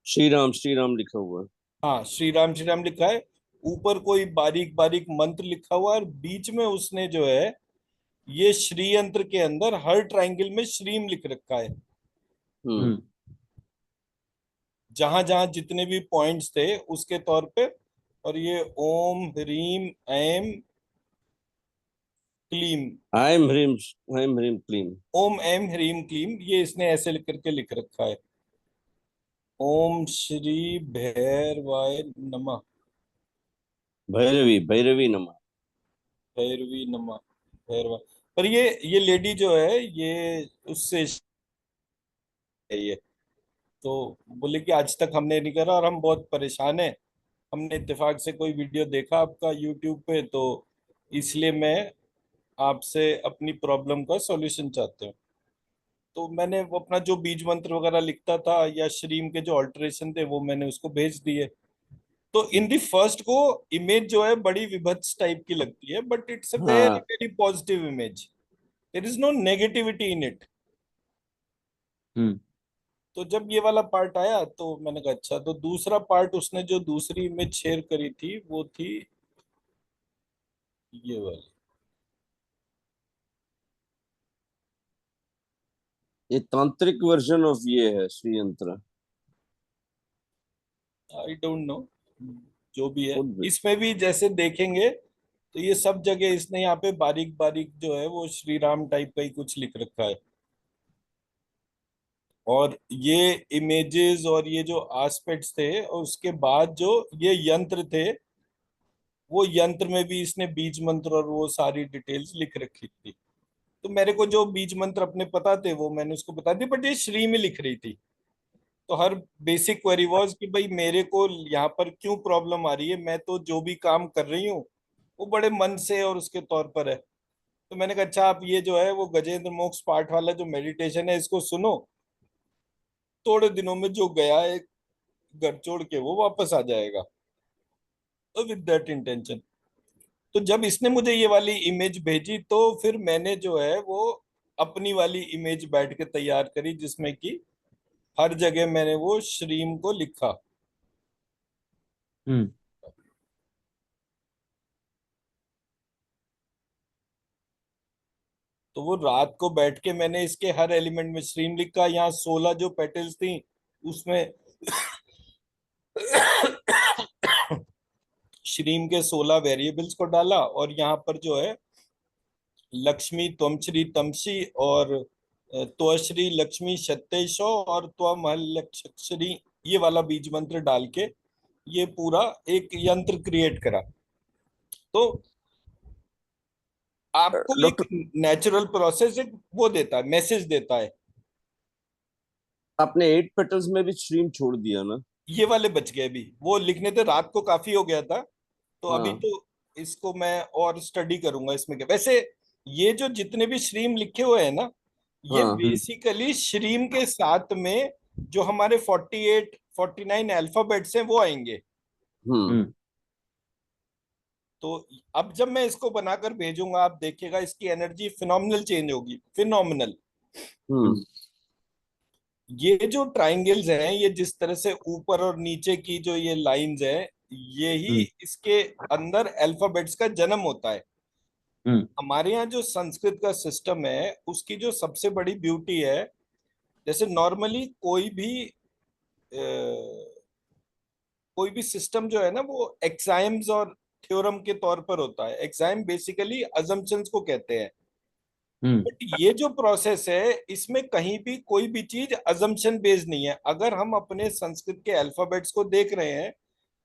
श्री राम लिखा हुआ है। हाँ, श्री राम लिखा है। ऊपर कोई बारीक बारीक मंत्र लिखा हुआ है, और बीच में उसने जो है ये श्री यंत्र के अंदर हर ट्रायंगल में श्रीम लिख रखा है। हम्म। हम्म। जहां जहां जितने भी पॉइंट्स थे उसके तौर पे। और ये ओम ह्रीम ऐम क्लीम, आई एम ह्रीम क्लीन। ओम ऐम ह्रीम क्लीम, ये इसने ऐसे लिख करके लिख रखा है। ओम श्री भैरवाय नमः। भैरवी भैरवी नमः। भैरवी नमः। भैरवा। पर ये लेडी जो है ये उससे है ये। तो बोले कि आज तक हमने नहीं करा और हम बहुत परेशान हैं। हमने इत्तेफाक से कोई वीडियो देखा आपका यूट्यूब पे, तो इसलिए मैं आपसे अपनी प्रॉब्लम का सॉल्यूशन चाहते हूँ। तो मैंने वो अपना जो बीज मंत्र वगैरह लिखता था या श्रीम के जो ऑल्टरेशन थे वो मैंने उसको भेज दिए। तो इन दी फर्स्ट को इमेज जो है बड़ी विभत्स टाइप की लगती है, बट इट्स अ वेरी हाँ। Very positive image. There is no negativity in it. Hmm. तो जब ये वाला पार्ट आया तो मैंने कहा अच्छा। तो दूसरा पार्ट उसने जो दूसरी इमेज शेयर करी थी वो थी ये वाली। ये तांत्रिक वर्जन ऑफ ये है श्री यंत्र। आई डोंट नो, जो भी है। खुद। इसमें भी जैसे देखेंगे तो ये सब जगह इसने यहाँ पे बारीक बारीक जो है वो श्री राम टाइप का ही कुछ लिख रखा है। और ये इमेजेस और ये जो आस्पेक्ट्स थे और उसके बाद जो ये यंत्र थे, वो यंत्र में भी इसने बीज मंत्र और वो सारी डिटेल्स लिख रखी थी। तो मेरे को जो बीज मंत्र अपने पता थे वो मैंने उसको बता दी, बट ये श्री में लिख रही थी। तो हर बेसिक क्वेरी वाज कि भाई मेरे को यहाँ पर क्यों प्रॉब्लम आ रही है, मैं तो जो भी काम कर रही हूँ वो बड़े मन से और उसके तौर पर है। तो मैंने कहा अच्छा, आप ये जो है वो गजेंद्र मोक्ष पाठ वाला जो मेडिटेशन है इसको सुनो, थोड़े दिनों में जो गया है घर छोड़ के वो वापस आ जाएगा। तो विद दैट इंटेंशन, तो जब इसने मुझे ये वाली इमेज भेजी तो फिर मैंने जो है वो अपनी वाली इमेज बैठ के तैयार करी, जिसमें कि हर जगह मैंने वो श्रीम को लिखा। हम्म। तो वो रात को बैठ के मैंने इसके हर एलिमेंट में श्रीम लिखा। यहाँ 16 जो पेटल्स थी उसमें श्रीम के 16 वेरिएबल्स को डाला, और यहाँ पर जो है लक्ष्मी त्वमश्री तमशी और त्वश्री लक्ष्मी सत्तेशो और त्वमहलक्ष्मी, ये वाला बीज मंत्र डाल के ये पूरा एक यंत्र क्रिएट करा। तो आपको एक डॉक्टर, नेचुरल प्रोसेस एक वो देता है, मैसेज देता है। आपने 8 पेटल्स में भी स्ट्रीम छोड़ दिया ना? ये वाले बच गए, अभी वो लिखने थे, रात को काफी हो गया था। तो अभी हाँ। तो इसको मैं और स्टडी करूंगा इसमें क्या वैसे। ये जो जितने भी श्रीम लिखे हुए हैं ना, ये हाँ। हम्म। बेसिकली श्रीम के साथ में जो हमारे 48 49 अल्फाबेट्स हैं वो आएंगे। हम्म। हम्म। तो अब जब मैं इसको बनाकर भेजूंगा आप देखिएगा इसकी एनर्जी फिनोमिनल चेंज होगी, फिनोमिनल। हम्म। हम्म। ये जो ट्राइंगल्स हैं ये जिस तरह से ऊपर और नीचे की जो ये लाइंस हैं, यही हम्म। इसके अंदर अल्फाबेट्स का जन्म होता है। हम्म। हमारे यहाँ जो संस्कृत का सिस्टम है उसकी जो सबसे बड़ी ब्यूटी है, जैसे नॉर्मली कोई भी सिस्टम जो है ना वो एक्साइम्स और थ्योरम के तौर पर होता है। एक्साइम बेसिकली अजम्पशंस को कहते हैं। हम्म। बट ये जो प्रोसेस है इसमें कहीं भी कोई भी चीज अजम्पशन बेस्ड नहीं है। अगर हम अपने संस्कृत के अल्फाबेट्स को देख रहे हैं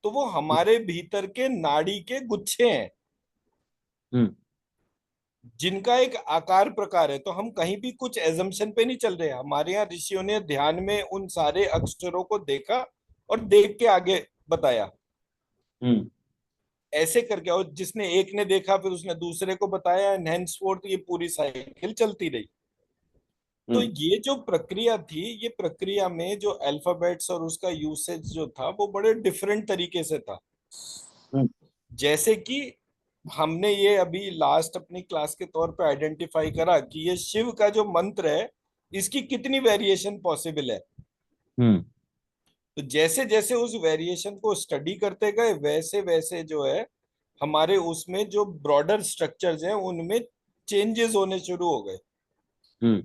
तो वो हमारे भीतर के नाड़ी के गुच्छे हैं। हम्म। जिनका एक आकार प्रकार है। तो हम कहीं भी कुछ एजम्पशन पे नहीं चल रहे। हमारे यहाँ ऋषियों ने ध्यान में उन सारे अक्षरों को देखा और देख के आगे बताया, हम्म ऐसे करके। और जिसने एक ने देखा फिर उसने दूसरे को बताया, एंड हेंसफोर्थ ये पूरी साइकिल चलती रही। तो हम्म ये जो प्रक्रिया थी, ये प्रक्रिया में जो अल्फाबेट्स और उसका यूसेज जो था वो बड़े डिफरेंट तरीके से था। हम्म जैसे कि हमने ये अभी लास्ट अपनी क्लास के तौर पे आइडेंटिफाई करा कि ये शिव का जो मंत्र है, इसकी कितनी वेरिएशन पॉसिबल है। हम्म तो जैसे जैसे उस वेरिएशन को स्टडी करते गए, वैसे वैसे जो है हमारे उसमें जो ब्रॉडर स्ट्रक्चर्स हैं उनमें चेंजेस होने शुरू हो गए। हम्म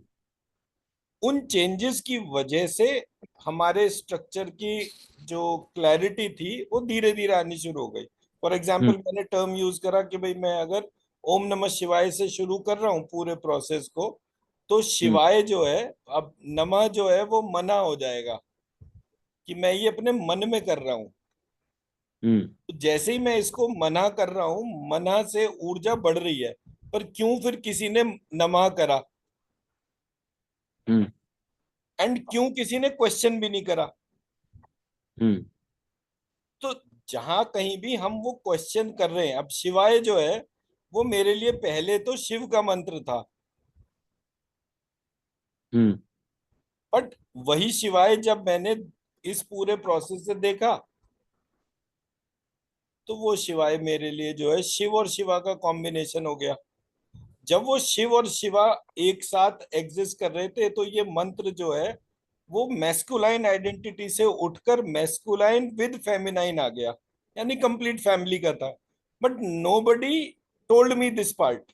उन चेंजेस की वजह से हमारे स्ट्रक्चर की जो क्लैरिटी थी वो धीरे धीरे आनी शुरू हो गई। फॉर हम्म एग्जाम्पल मैंने टर्म यूज करा कि भाई मैं अगर ओम नमः शिवाय से शुरू कर रहा हूँ पूरे प्रोसेस को, तो हम्म शिवाय जो है, अब नमः जो है वो मना हो जाएगा कि मैं ये अपने मन में कर रहा हूँ। हम्म तो जैसे ही मैं इसको मना कर रहा हूँ, मना से ऊर्जा बढ़ रही है। पर क्यों फिर किसी ने नमः करा, हम्म एंड क्यों किसी ने क्वेश्चन भी नहीं करा। हम्म तो जहां कहीं भी हम वो क्वेश्चन कर रहे हैं, अब शिवाय जो है वो मेरे लिए पहले तो शिव का मंत्र था, हम्म बट वही शिवाय जब मैंने इस पूरे प्रोसेस से देखा, तो वो शिवाय मेरे लिए जो है शिव और शिवा का कॉम्बिनेशन हो गया। जब वो शिव और शिवा एक साथ एग्जिस्ट कर रहे थे, तो ये मंत्र जो है वो मैस्कुलाइन आइडेंटिटी से उठकर मैस्कुलाइन विद फेमिनाइन आ गया, यानी कंप्लीट फैमिली का था। But nobody told me this part.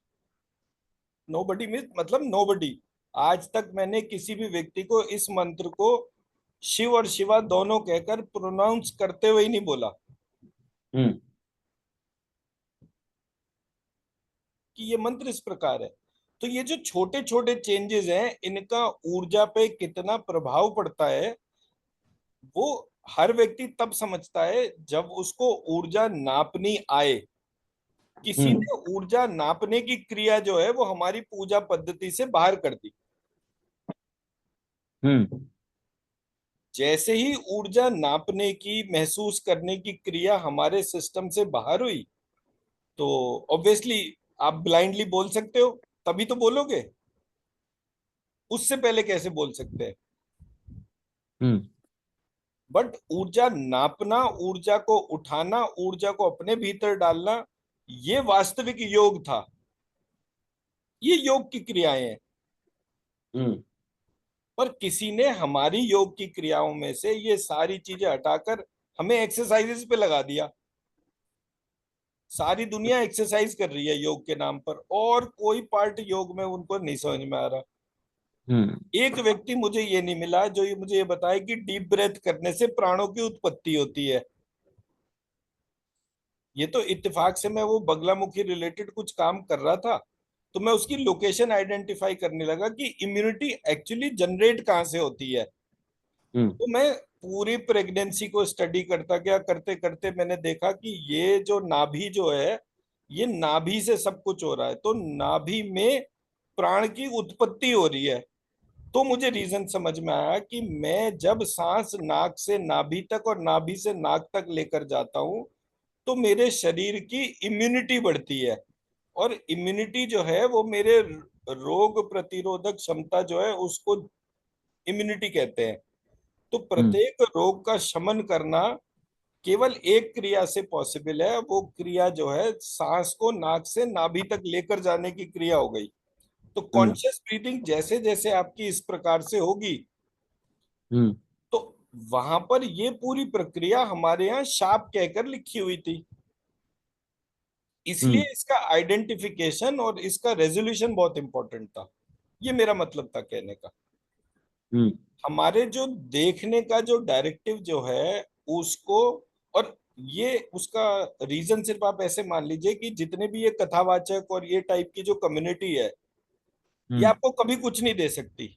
Nobody mean मतलब नोबडी। आज तक मैंने किसी भी व्यक्ति को इस मंत्र को शिव और शिवा दोनों कहकर प्रोनाउंस करते हुए ही नहीं बोला हम्म कि ये मंत्र इस प्रकार है। तो ये जो छोटे छोटे चेंजेस हैं, इनका ऊर्जा पे कितना प्रभाव पड़ता है, वो हर व्यक्ति तब समझता है जब उसको ऊर्जा नापनी आए। किसी हम्म ने ऊर्जा नापने की क्रिया जो है वो हमारी पूजा पद्धति से बाहर कर दी। हम्म जैसे ही ऊर्जा नापने की, महसूस करने की क्रिया हमारे सिस्टम से बाहर हुई, तो ऑब्वियसली आप ब्लाइंडली बोल सकते हो, तभी तो बोलोगे। उससे पहले कैसे बोल सकते हैं। हम्म बट ऊर्जा नापना, ऊर्जा को उठाना, ऊर्जा को अपने भीतर डालना, ये वास्तविक योग था। ये योग की क्रियाएं हैं। हम्म पर किसी ने हमारी योग की क्रियाओं में से ये सारी चीजें हटाकर हमें एक्सरसाइजेस पे लगा दिया। सारी दुनिया एक्सरसाइज कर रही है योग के नाम पर, और कोई पार्ट योग में उनको नहीं समझ में आ रहा। हम्म एक व्यक्ति मुझे ये नहीं मिला जो ये मुझे ये बताए कि डीप ब्रेथ करने से प्राणों की उत्पत्ति होती है। ये तो इत्तेफाक से मैं वो बगलामुखी रिलेटेड कुछ काम कर रहा था, तो मैं उसकी लोकेशन आइडेंटिफाई करने लगा कि इम्यूनिटी एक्चुअली जनरेट कहाँ से होती है। हम्म तो मैं पूरी प्रेगनेंसी को स्टडी करता गया, करते करते मैंने देखा कि ये जो नाभि जो है, ये नाभि से सब कुछ हो रहा है। तो नाभि में प्राण की उत्पत्ति हो रही है। तो मुझे रीजन समझ में आया कि मैं जब सांस नाक से नाभि तक और नाभि से नाक तक लेकर जाता हूँ, तो मेरे शरीर की इम्यूनिटी बढ़ती है। और इम्यूनिटी जो है वो मेरे रोग प्रतिरोधक क्षमता जो है उसको इम्यूनिटी कहते हैं। तो हम्म प्रत्येक रोग का शमन करना केवल एक क्रिया से पॉसिबल है। वो क्रिया जो है सांस को नाक से नाभि तक लेकर जाने की क्रिया हो गई। तो हम्म कॉन्शियस ब्रीदिंग जैसे जैसे आपकी इस प्रकार से होगी, हम्म तो वहां पर ये पूरी प्रक्रिया हमारे यहाँ शाप कहकर लिखी हुई थी। इसलिए हम्म इसका आइडेंटिफिकेशन और इसका रेजोल्यूशन बहुत इंपॉर्टेंट था। ये मेरा मतलब था कहने का। हम्म हमारे जो देखने का जो डायरेक्टिव जो है उसको, और ये उसका रीजन सिर्फ आप ऐसे मान लीजिए कि जितने भी ये कथावाचक और ये टाइप की जो कम्युनिटी है, ये हम्म आपको कभी कुछ नहीं दे सकती।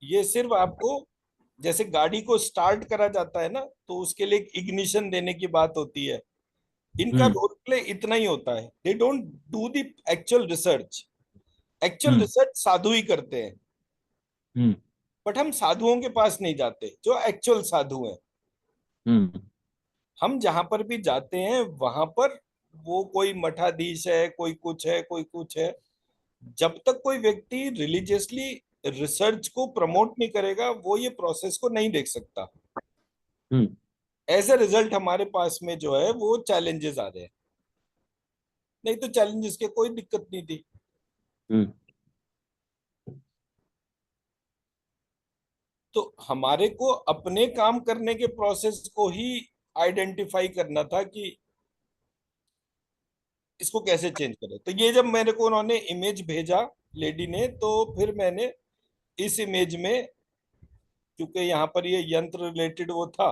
ये सिर्फ आपको, जैसे गाड़ी को स्टार्ट करा जाता है ना, तो उसके लिए एक इग्निशन देने की बात होती है। इनका हम्म, रोल प्ले इतना ही होता है, they don't do the actual research. Actual hmm, research साधु ही करते हैं, हम्म, बट हम साधुओं के पास नहीं जाते जो एक्चुअल साधु हैं। हम्म, हम जहां पर भी जाते हैं वहां पर वो कोई मठाधीश है, कोई कुछ है, कोई कुछ है। जब तक कोई व्यक्ति रिलीजियसली रिसर्च को प्रमोट नहीं करेगा वो ये प्रोसेस को नहीं देख सकता। हम्म, एज ए रिजल्ट हमारे पास में जो है वो चैलेंजेस आ रहे हैं, नहीं तो चैलेंजेस के कोई दिक्कत नहीं थी। हम्म, तो हमारे को अपने काम करने के प्रोसेस को ही आइडेंटिफाई करना था कि इसको कैसे चेंज करें। तो ये जब मेरे को उन्होंने इमेज भेजा लेडी ने, तो फिर मैंने इस इमेज में, क्योंकि यहाँ पर ये यंत्र रिलेटेड वो था,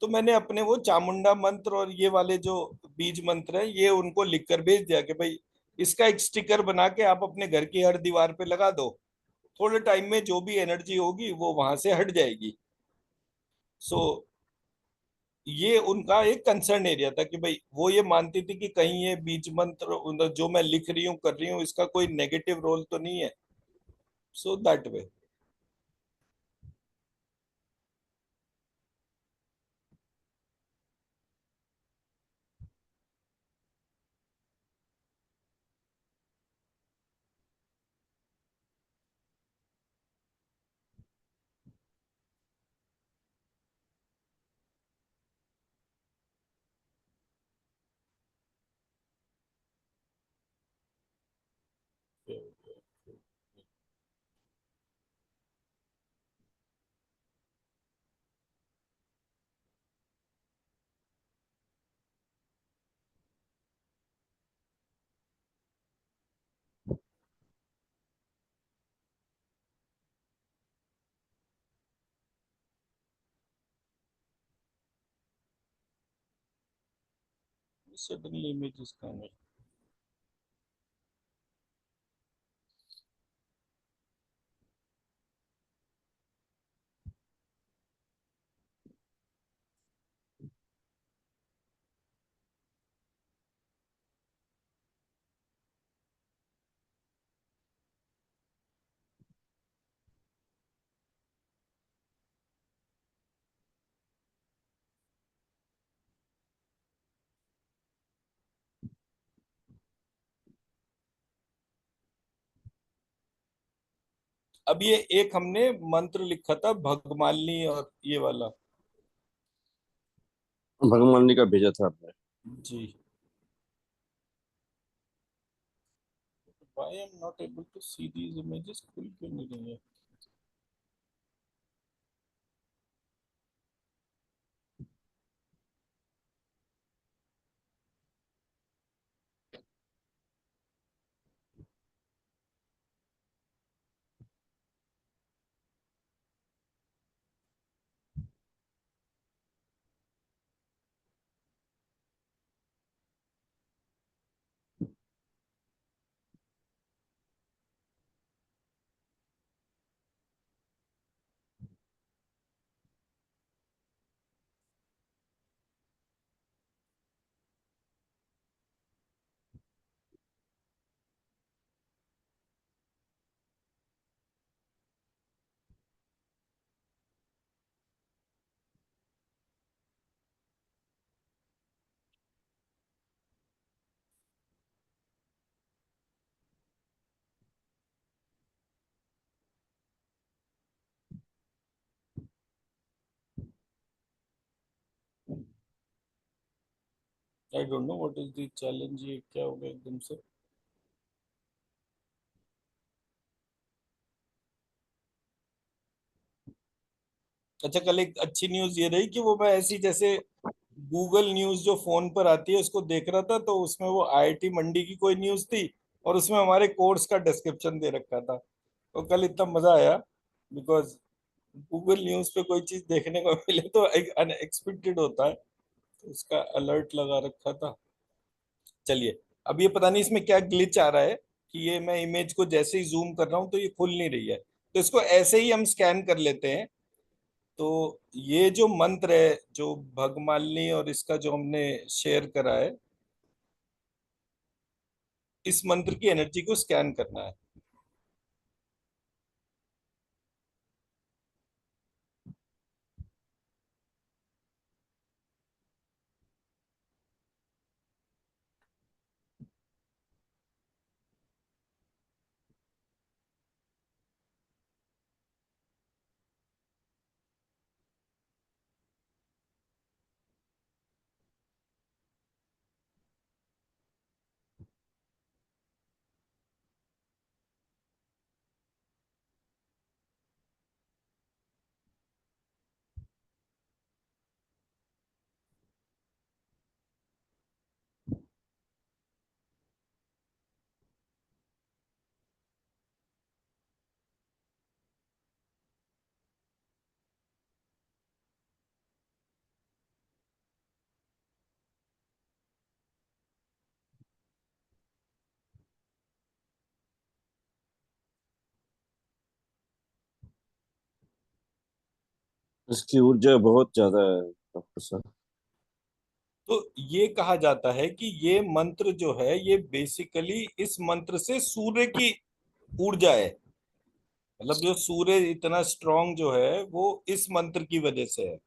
तो मैंने अपने वो चामुंडा मंत्र और ये वाले जो बीज मंत्र हैं ये उनको लिख कर भेज दिया कि भाई इसका एक स्टिकर बना के आप अपने घर की हर दीवार पे लगा दो, थोड़े टाइम में जो भी एनर्जी होगी वो वहां से हट जाएगी। सो ये उनका एक कंसर्न एरिया था कि भाई वो ये मानती थी कि कहीं ये बीज मंत्र जो मैं लिख रही हूँ कर रही हूँ इसका कोई नेगेटिव रोल तो नहीं है। So that way. Suddenly images कहाँ है? अब ये एक हमने मंत्र लिखा था भगमालिनी और ये वाला। भगवान का भेजा था आपने? जी। Why I'm not able to see these images? खुल क्यों नहीं रही है? I don't know what is the challenge, ये क्या हो गया एकदम से? अच्छा, कल एक अच्छी न्यूज ये रही कि वो मैं ऐसी जैसे गूगल न्यूज जो फोन पर आती है उसको देख रहा था, तो उसमें वो आईआईटी मंडी की कोई न्यूज थी और उसमें हमारे कोर्स का डिस्क्रिप्शन दे रखा था। तो कल इतना मजा आया, बिकॉज गूगल न्यूज पे कोई चीज देखने को मिले तो एक अनएक्सपेक्टेड होता है, तो उसका अलर्ट लगा रखा था। चलिए, अब ये पता नहीं इसमें क्या ग्लिच आ रहा है कि ये मैं इमेज को जैसे ही जूम कर रहा हूँ तो ये खुल नहीं रही है, तो इसको ऐसे ही हम स्कैन कर लेते हैं। तो ये जो मंत्र है जो भगमालिनी और इसका जो हमने शेयर करा है, इस मंत्र की एनर्जी को स्कैन करना है। इसकी ऊर्जा बहुत ज्यादा है डॉक्टर साहब। तो ये कहा जाता है कि ये मंत्र जो है ये बेसिकली इस मंत्र से सूर्य की ऊर्जा है। मतलब जो सूर्य इतना स्ट्रांग जो है वो इस मंत्र की वजह से है।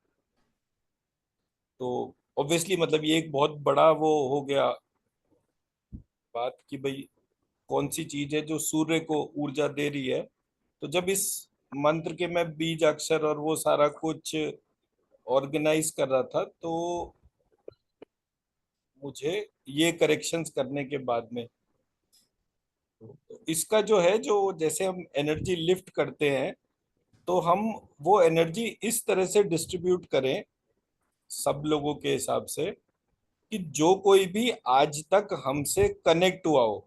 तो ऑब्वियसली मतलब ये एक बहुत बड़ा वो हो गया बात कि भाई कौन सी चीज है जो सूर्य को ऊर्जा दे रही है। तो जब इस मंत्र के मैं बीज अक्षर और वो सारा कुछ ऑर्गेनाइज कर रहा था तो मुझे ये करेक्शंस करने के बाद में तो इसका जो है जो जैसे हम एनर्जी लिफ्ट करते हैं तो हम वो एनर्जी इस तरह से डिस्ट्रीब्यूट करें सब लोगों के हिसाब से कि जो कोई भी आज तक हमसे कनेक्ट हुआ हो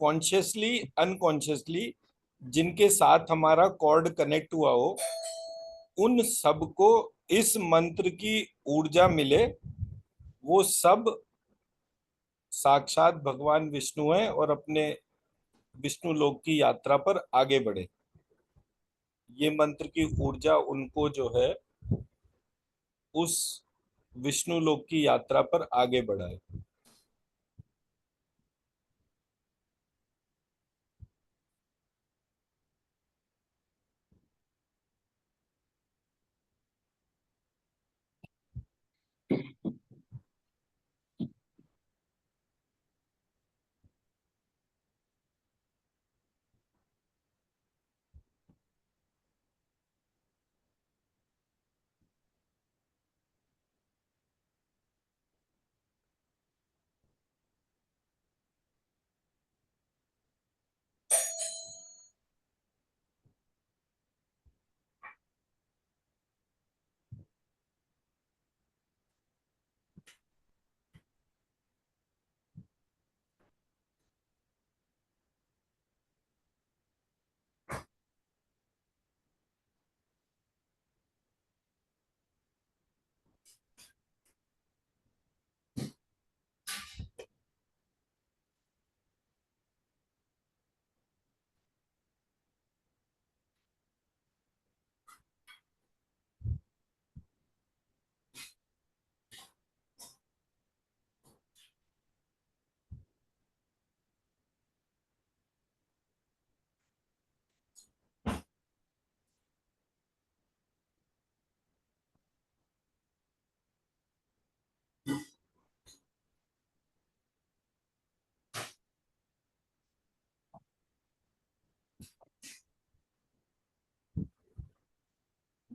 कॉन्शियसली अनकॉन्शियसली जिनके साथ हमारा कॉर्ड कनेक्ट हुआ हो उन सबको इस मंत्र की ऊर्जा मिले। वो सब साक्षात भगवान विष्णु हैं और अपने विष्णु लोक की यात्रा पर आगे बढ़े। ये मंत्र की ऊर्जा उनको जो है उस विष्णु लोक की यात्रा पर आगे बढ़ाए।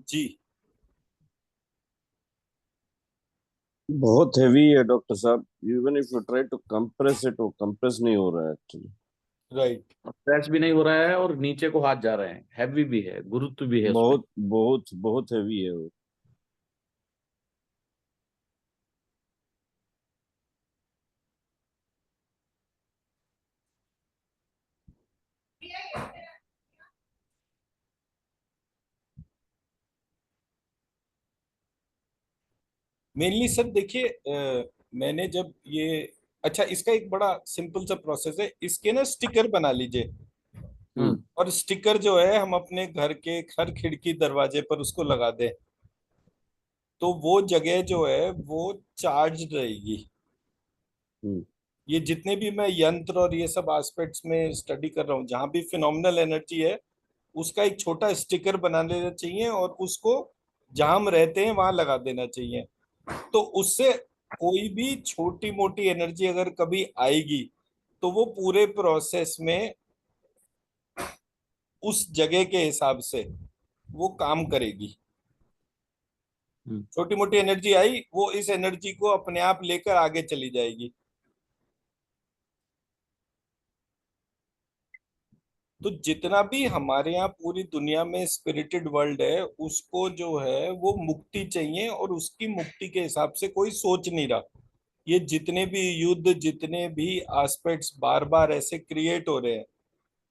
जी। बहुत हैवी है डॉक्टर साहब। Even if you try to compress it, वो कंप्रेस नहीं हो रहा है एक्चुअली। राइट। स्ट्रेच भी नहीं हो रहा है और नीचे को हाथ जा रहे हैं, हैवी भी है, गुरुत्व भी है उसमें। बहुत बहुत बहुत हैवी है वो। मेनली सर देखिए मैंने जब ये अच्छा इसका एक बड़ा सिंपल सा प्रोसेस है। इसके ना स्टिकर बना लीजिए हम्म। और स्टिकर जो है हम अपने घर के हर खिड़की दरवाजे पर उसको लगा दें तो वो जगह जो है वो चार्ज रहेगी। हम्म। ये जितने भी मैं यंत्र और ये सब एस्पेक्ट्स में स्टडी कर रहा हूँ, जहां भी फिनोमिनल एनर्जी है, उसका एक छोटा स्टिकर बना लेना चाहिए और उसको जहां हम रहते हैं वहां लगा देना चाहिए। तो उससे कोई भी छोटी मोटी एनर्जी अगर कभी आएगी तो वो पूरे प्रोसेस में उस जगह के हिसाब से वो काम करेगी। हम्म, छोटी मोटी एनर्जी आई, वो इस एनर्जी को अपने आप लेकर आगे चली जाएगी। तो जितना भी हमारे यहाँ पूरी दुनिया में स्पिरिटेड वर्ल्ड है, उसको जो है वो मुक्ति चाहिए, और उसकी मुक्ति के हिसाब से कोई सोच नहीं रहा। ये जितने भी युद्ध, जितने भी एस्पेक्ट्स बार बार ऐसे क्रिएट हो रहे हैं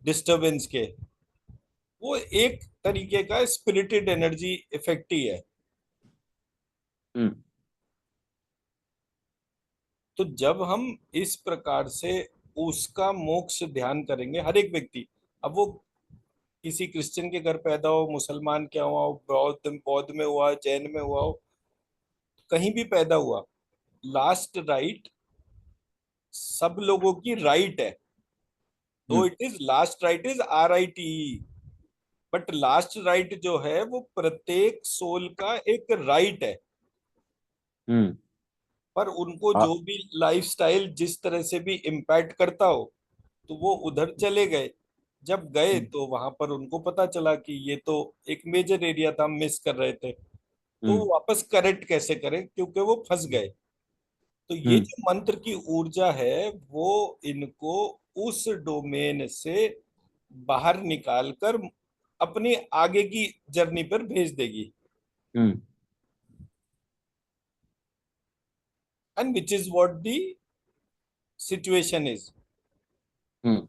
डिस्टरबेंस के, वो एक तरीके का स्पिरिटेड एनर्जी इफेक्ट ही है। हम्म, तो जब हम इस प्रकार से उसका मोक्ष ध्यान करेंगे, हर एक व्यक्ति, अब वो किसी क्रिश्चियन के घर पैदा हो, मुसलमान क्या हुआ हो, बौद्ध बौद्ध में हुआ, जैन में हुआ हो, कहीं भी पैदा हुआ, लास्ट राइट सब लोगों की राइट है। तो hmm, it is last rite is RITE, but last rite जो है वो प्रत्येक सोल का एक राइट है। हम्म, पर उनको हाँ, जो भी लाइफस्टाइल जिस तरह से भी इम्पैक्ट करता हो, तो वो उधर चले गए। जब गए हम्म, तो वहां पर उनको पता चला कि ये तो एक मेजर एरिया था, हम मिस कर रहे थे। तो वो हम्म, वापस करेक्ट कैसे करें, क्योंकि वो फंस गए। तो ये हम्म, जो मंत्र की ऊर्जा है वो इनको उस डोमेन से बाहर निकाल कर अपनी आगे की जर्नी पर भेज देगी। Hmm, and which is what the situation is. Hmm,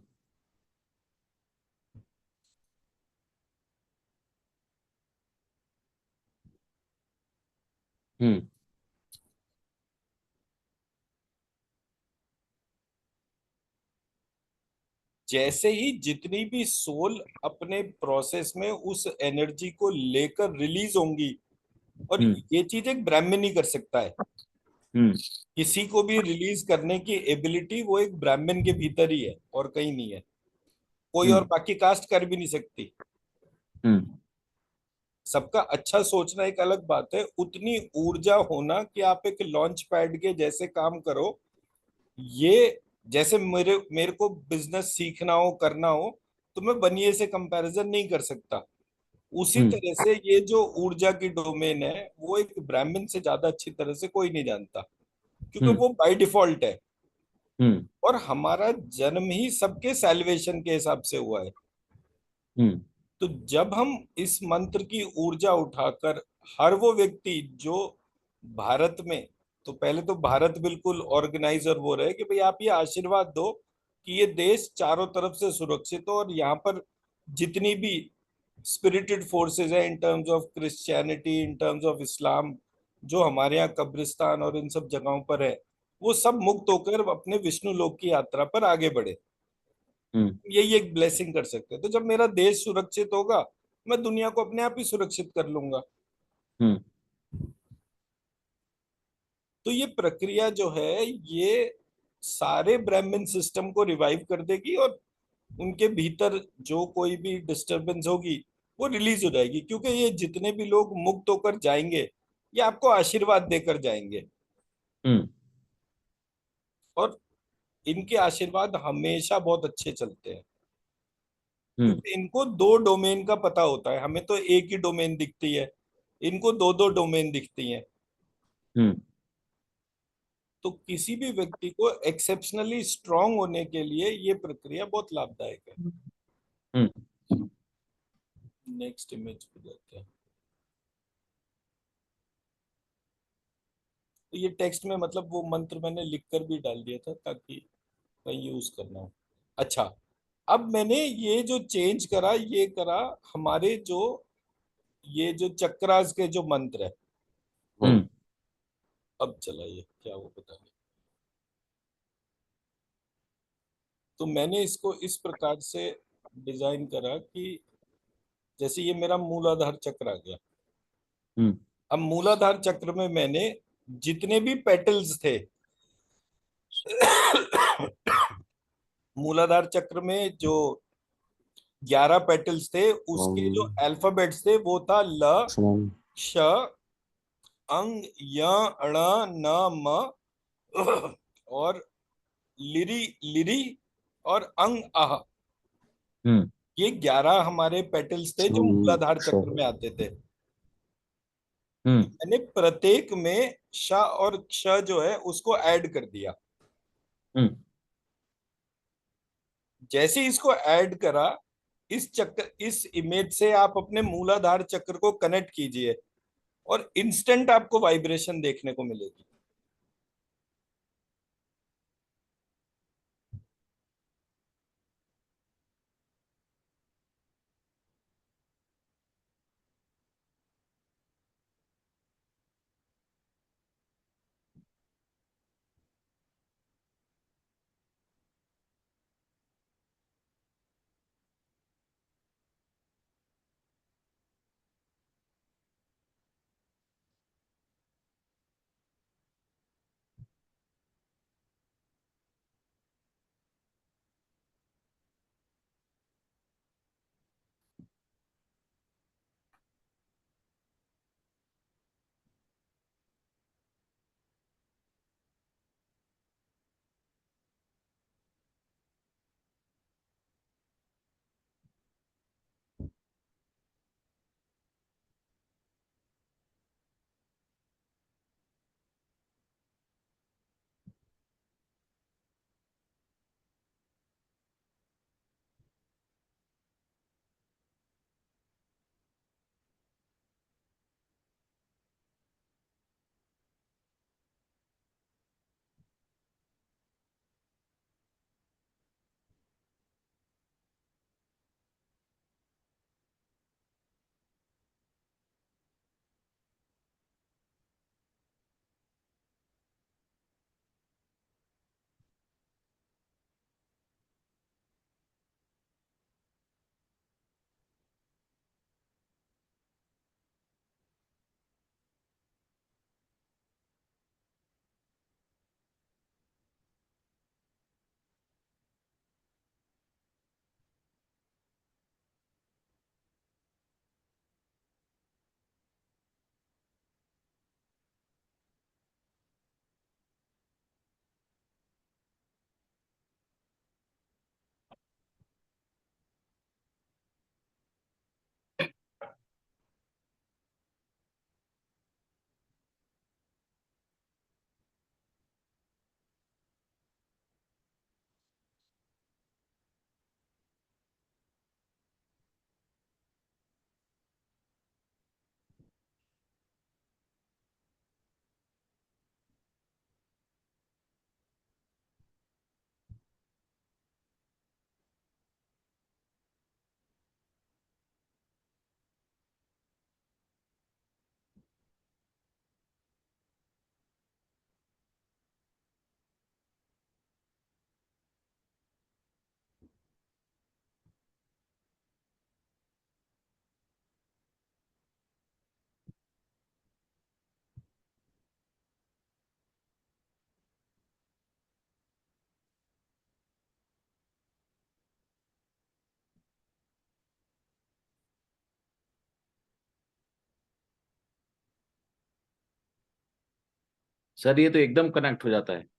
hmm, जैसे ही जितनी भी सोल अपने प्रोसेस में उस एनर्जी को लेकर रिलीज होंगी, और हम्म, ये चीज एक ब्राह्मण ही कर सकता है, हम्म, किसी को भी रिलीज करने की एबिलिटी वो एक ब्राह्मण के भीतर ही है और कहीं नहीं है। कोई और हम्म, बाकी कास्ट कर भी नहीं सकती। हम्म, सबका अच्छा सोचना एक अलग बात है, उतनी ऊर्जा होना कि आप एक लॉन्च पैड के जैसे काम करो। ये जैसे मेरे मेरे को बिजनेस सीखना हो, करना हो, तो मैं बनिए से कंपैरिजन नहीं कर सकता। उसी हम्म, तरह से ये जो ऊर्जा की डोमेन है वो एक ब्राह्मण से ज्यादा अच्छी तरह से कोई नहीं जानता, क्योंकि हम्म, वो बाय डिफॉल्ट है। हम्म, और हमारा जन्म ही सबके सैल्वेशन के हिसाब से हुआ है। हम्म, तो जब हम इस मंत्र की ऊर्जा उठाकर, हर वो व्यक्ति जो भारत में, तो पहले तो भारत बिल्कुल ऑर्गेनाइजर वो रहे कि भाई आप ये आशीर्वाद दो कि ये देश चारों तरफ से सुरक्षित हो, और यहाँ पर जितनी भी स्पिरिटेड फोर्सेस है in terms of Christianity, in terms of Islam, जो हमारे यहाँ कब्रिस्तान और इन सब जगहों पर है, वो सब मुक्त होकर अपने विष्णु लोक की यात्रा पर आगे बढ़े। हम्म, यही एक ब्लेसिंग कर सकते हैं। तो जब मेरा देश सुरक्षित होगा, मैं दुनिया को अपने आप ही सुरक्षित कर लूंगा। हम्म, तो ये प्रक्रिया जो है, ये सारे ब्राह्मण सिस्टम को रिवाइव कर देगी, और उनके भीतर जो कोई भी डिस्टरबेंस होगी वो रिलीज हो जाएगी, क्योंकि ये जितने भी लोग मुक्त होकर जाएंगे, ये आपको आशीर्वाद देकर जाएंगे। हम्म, और इनके आशीर्वाद हमेशा बहुत अच्छे चलते हैं, हम्म, क्योंकि इनको दो डोमेन का पता होता है। हमें तो एक ही डोमेन दिखती है, इनको दो दो डोमेन दिखती हैं। हम्म, तो किसी भी व्यक्ति को एक्सेप्शनली स्ट्रांग होने के लिए ये प्रक्रिया बहुत लाभदायक है। हम्म, नेक्स्ट इमेज पे जाते हैं। तो ये टेक्स्ट में मतलब वो मंत्र मैंने लिख कर भी डाल दिया था ताकि मैं यूज करना हो। अच्छा, अब मैंने ये जो चेंज करा, ये करा हमारे जो ये जो चक्रास के जो मंत्र है, हम्म, अब चला ये क्या वो पता नहीं। तो मैंने इसको इस प्रकार से डिजाइन करा कि जैसे ये मेरा मूलाधार चक्र आ गया। हम्म, अब मूलाधार चक्र में मैंने जितने भी पेटल्स थे मूलाधार चक्र में जो 11 पेटल्स थे, उसके जो Om अल्फाबेट्स थे वो था ल, Shanam. श, अंग, य, अण, न, म और लिरी, लिरी और अंग, आह। हम्म। ये 11 हमारे पेटल्स थे जो Shanam. मूलाधार चक्र Sure. में आते थे। हम्म। मैंने प्रत्येक में श और क्ष जो है उसको ऐड कर दिया। हम्म। जैसे ही इसको ऐड करा, इस चक्र, इस इमेज से आप अपने मूलाधार चक्र को कनेक्ट कीजिए और इंस्टेंट आपको वाइब्रेशन देखने को मिलेगी। सर ये तो एकदम कनेक्ट हो जाता है।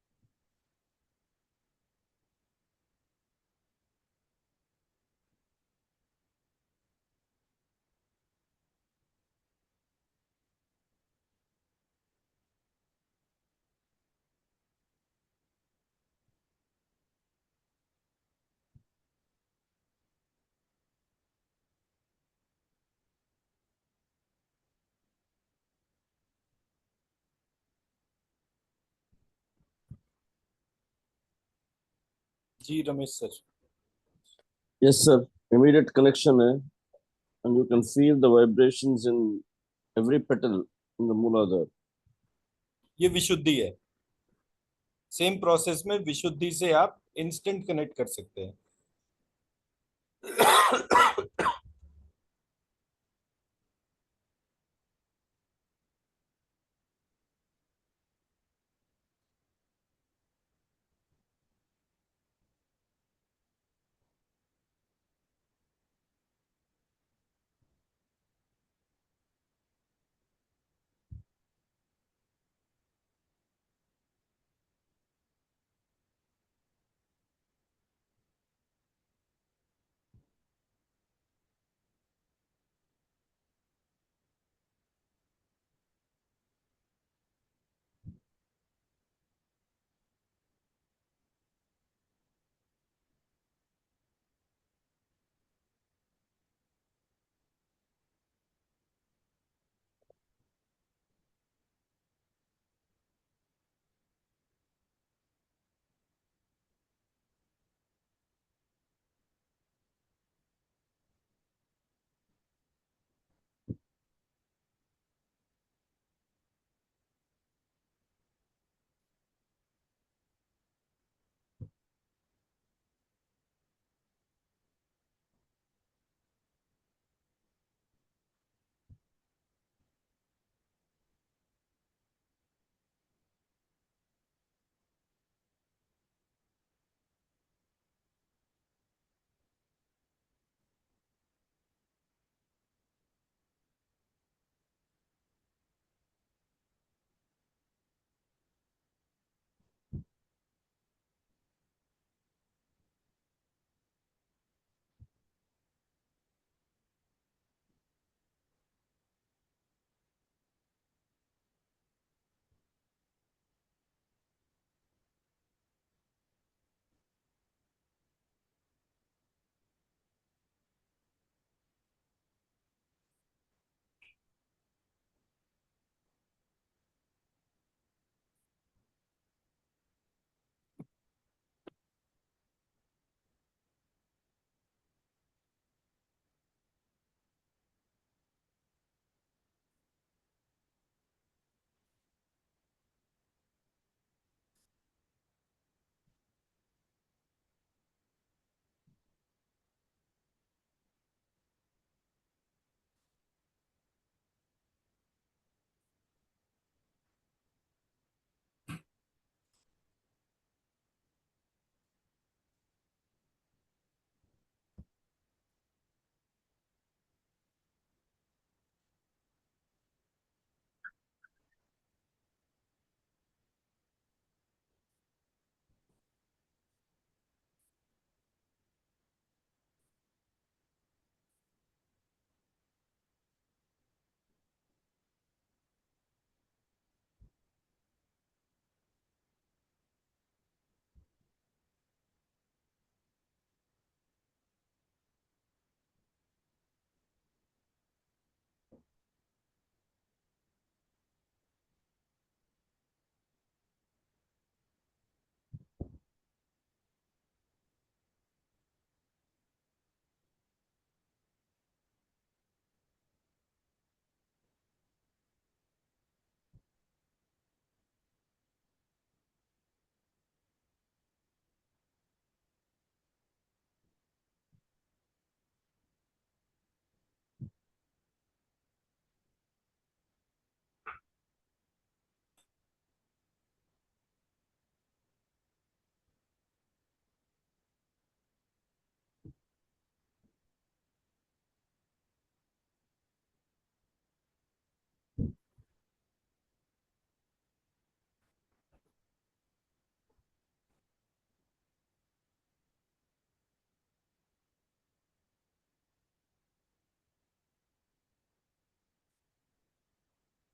जी Ramesh sir. Yes, sir. Immediate connection है, and you can feel the vibrations in every petal in the Mooladhara. ये विशुद्धि है। सेम प्रोसेस में विशुद्धि से आप इंस्टेंट कनेक्ट कर सकते हैं।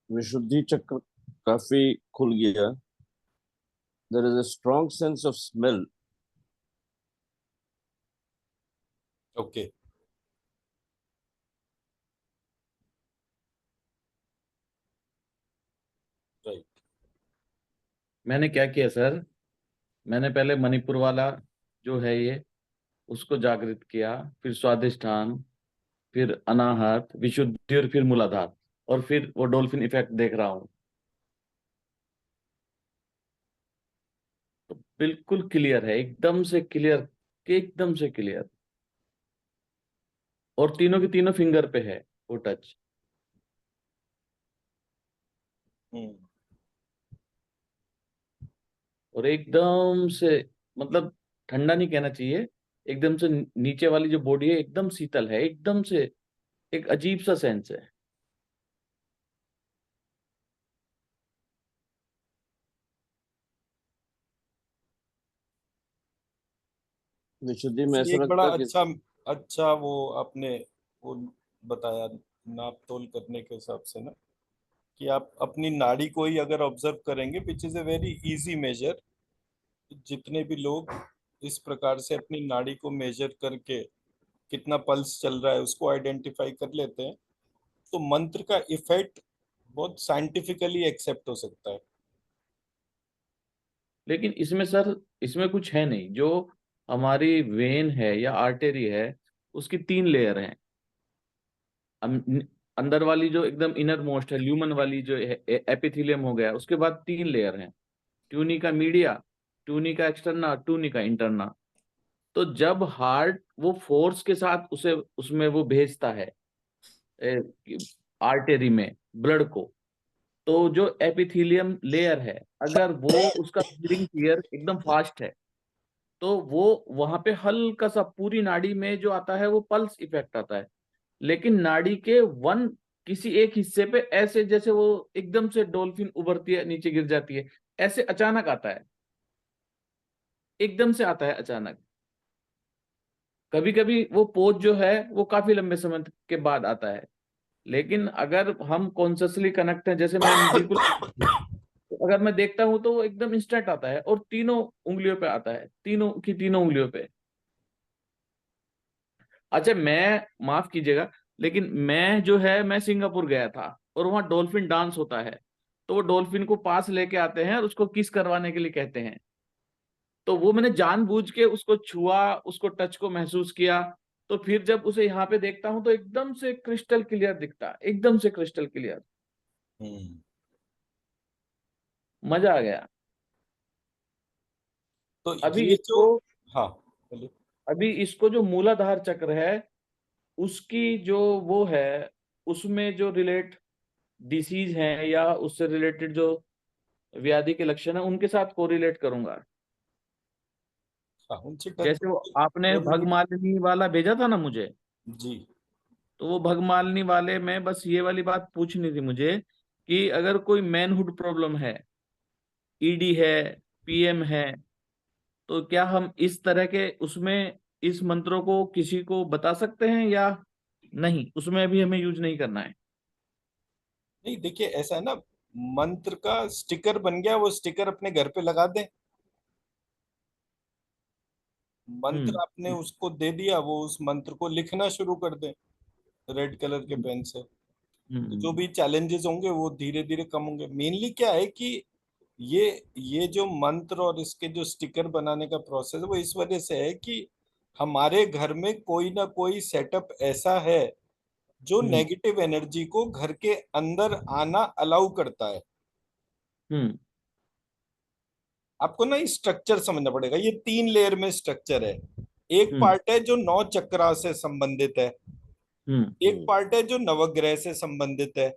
विशुद्धि चक्र काफी खुल गया. There is a strong sense of smell. Okay. Right. मैंने क्या किया सर, मैंने पहले मणिपुर वाला जो है ये उसको जागृत किया, फिर स्वादिष्ठान, फिर अनाहत, विशुद्धि और फिर मूलाधार, और फिर वो डॉल्फिन इफेक्ट देख रहा हूँ. तो बिल्कुल क्लियर है, एकदम से क्लियर, एकदम से क्लियर. और तीनों की तीनों फिंगर पे है वो टच. और एकदम से, मतलब ठंडा नहीं कहना चाहिए, एकदम से नीचे वाली जो बॉडी है एकदम शीतल है, एकदम से एक अजीब सा सेंस है. विशुद्धि में ये ऐसा एक बड़ा लगता है कि अच्छा अच्छा वो आपने वो बताया नाप तोल करने के हिसाब से ना, कि आप अपनी नाड़ी को ही अगर ऑब्जर्व करेंगे, which is a very easy measure. जितने भी लोग इस प्रकार से अपनी नाड़ी को मेजर करके कितना पल्स चल रहा है उसको आइडेंटिफाई कर लेते हैं, तो मंत्र का इफेक्ट बहुत साइंटिफिकली एक्सेप्ट हो सकता है. लेकिन इसमें सर, इसमें कुछ है नहीं. जो हमारी वेन है या आर्टरी है उसकी 3 लेयर हैं. अम- अंदर वाली जो एकदम इनर मोस्ट है, ल्यूमन वाली जो एपिथेलियम हो गया, उसके बाद 3 लेयर हैं. Tunica media, tunica externa, tunica interna. तो जब हार्ट वो फोर्स के साथ उसे उसमें वो भेजता है आर्टरी में ब्लड को, तो जो एपिथेलियम लेयर है, अगर वो उसका ब्लीडिंग क्लियर एकदम फास्ट है, तो वो वहां पे हल्का सा पूरी नाड़ी में जो आता है वो पल्स इफेक्ट आता है. लेकिन नाड़ी के किसी एक हिस्से पे ऐसे जैसे वो एकदम से डॉल्फिन उभरती है नीचे गिर जाती है, ऐसे अचानक आता है, एकदम से आता है अचानक. कभी कभी वो पोज जो है वो काफी लंबे समय के बाद आता है. लेकिन अगर हम कॉन्शियसली कनेक्ट हैं, जैसे मैं बिल्कुल, तो अगर मैं देखता हूं तो वो एकदम इंस्टेंट आता है और तीनों उंगलियों पे आता है, तीनों की तीनों उंगलियों पे. अच्छा, मैं माफ कीजिएगा, लेकिन मैं जो है मैं सिंगापुर गया था और वहां डॉल्फिन डांस होता है. तो वो डॉल्फिन को पास लेके आते हैं और उसको किस करवाने के लिए कहते हैं. तो वो मैंने जानबूझ के उसको छुआ, उसको टच को महसूस किया. तो फिर जब उसे यहाँ पे देखता हूं तो एकदम से क्रिस्टल क्लियर दिखता, एकदम से क्रिस्टल क्लियर. हम्म. मजा आ गया. तो अभी ये जो, इसको हाँ बोलिए. अभी इसको जो मूलाधार चक्र है उसकी जो वो है, उसमें जो रिलेट डिसीज है या उससे रिलेटेड जो व्याधि के लक्षण है उनके साथ कोरिलेट करूंगा. हाँ, उनसे टच. जैसे वो आपने भगमालिनी वाला भेजा था ना मुझे, जी. तो वो भगमालिनी वाले में बस ये वाली बात पूछनी थी मुझे कि अगर कोई मैनहुड प्रॉब्लम है, ईडी है, पीएम है, तो क्या हम इस तरह के उसमें इस मंत्रों को किसी को बता सकते हैं या नहीं, उसमें अभी हमें यूज नहीं करना है. नहीं, देखिए ऐसा है ना, मंत्र का स्टिकर बन गया, वो स्टिकर अपने घर पे लगा दें. मंत्र आपने हम्म. उसको दे दिया, वो उस मंत्र को लिखना शुरू कर दे रेड कलर के हम्म. पेन से. तो जो हम्म. भी चैलेंजेस होंगे वो धीरे धीरे कम होंगे. मेनली क्या है कि ये ये जो मंत्र और इसके जो स्टिकर बनाने का प्रोसेस है वो इस वजह से है कि हमारे घर में कोई ना कोई सेटअप ऐसा है जो हम्म. नेगेटिव एनर्जी को घर के अंदर आना अलाउ करता है. हम्म. आपको ना स्ट्रक्चर समझना पड़ेगा. ये 3 लेयर में स्ट्रक्चर है. एक हम्म. पार्ट है जो 9 चक्रा से संबंधित है. हम्म. एक पार्ट है जो नवग्रह से संबंधित है.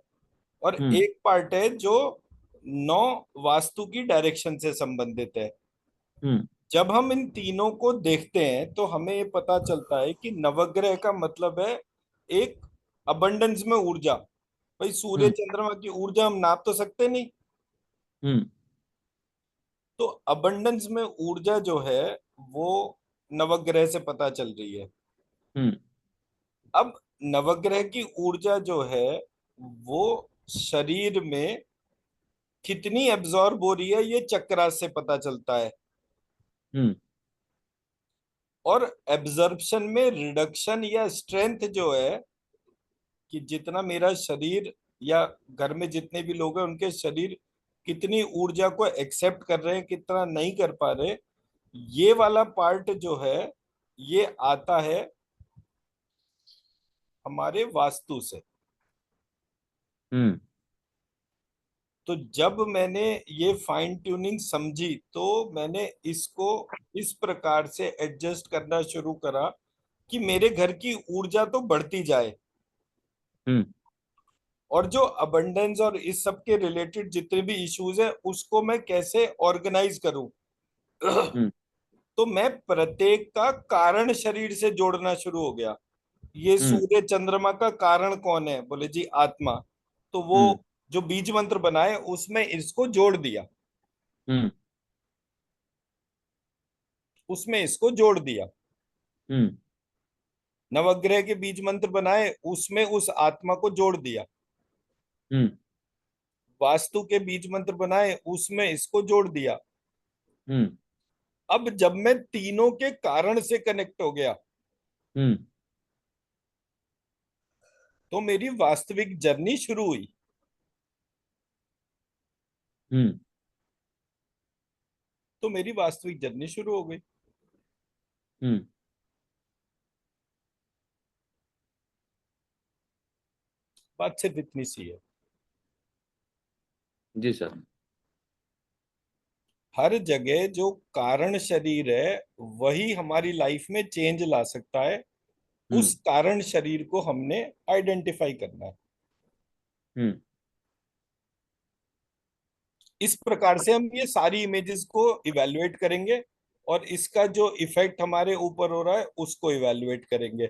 और हम्म. एक पार्ट है जो 9 वास्तु की डायरेक्शन से संबंधित है. हम्म. जब हम इन तीनों को देखते हैं तो हमें ये पता चलता है कि नवग्रह का मतलब है एक अबंडेंस में ऊर्जा. भाई सूर्य हम्म. चंद्रमा की ऊर्जा हम नाप तो सकते नहीं. हम्म. तो अबंडेंस में ऊर्जा जो है वो नवग्रह से पता चल रही है. हम्म. अब नवग्रह की ऊर्जा जो है वो शरीर में कितनी एब्जॉर्ब हो रही है ये चक्रा से पता चलता है। हम्म और एब्जॉर्प्शन में रिडक्शन या स्ट्रेंथ जो है, कि जितना मेरा शरीर या घर में जितने भी लोग हैं उनके शरीर कितनी ऊर्जा को एक्सेप्ट कर रहे हैं, कितना नहीं कर पा रहे, ये वाला पार्ट जो है ये आता है हमारे वास्तु से। हम्म तो जब मैंने ये फाइन ट्यूनिंग समझी तो मैंने इसको इस प्रकार से एडजस्ट करना शुरू करा कि मेरे घर की ऊर्जा तो बढ़ती जाए, हम्म और जो अबंडेंस और इस सब के रिलेटेड जितने भी इश्यूज है उसको मैं कैसे ऑर्गेनाइज करूं। हम्म तो मैं प्रत्येक का कारण शरीर से जोड़ना शुरू हो गया। ये हम्म सूर्य चंद्रमा का कारण कौन है, बोले जी आत्मा। तो वो हम्म जो बीज मंत्र बनाए उसमें इसको जोड़ दिया, हम्म उसमें इसको जोड़ दिया। हम्म नवग्रह के बीज मंत्र बनाए उसमें उस आत्मा को जोड़ दिया। हम्म वास्तु के बीज मंत्र बनाए उसमें इसको जोड़ दिया। हम्म अब जब मैं तीनों के कारण से कनेक्ट हो गया हम्म तो मेरी वास्तविक जर्नी शुरू हुई। हम्म तो मेरी वास्तविक जर्नी शुरू हो गई। हम्म बात सिर्फ इतनी सी है। जी सर। हर जगह जो कारण शरीर है वही हमारी लाइफ में चेंज ला सकता है। उस हम्म कारण शरीर को हमने आइडेंटिफाई करना है। हम्म इस प्रकार से हम ये सारी इमेजेस को इवेलुएट करेंगे और इसका जो इफेक्ट हमारे ऊपर हो रहा है उसको इवेलुएट करेंगे।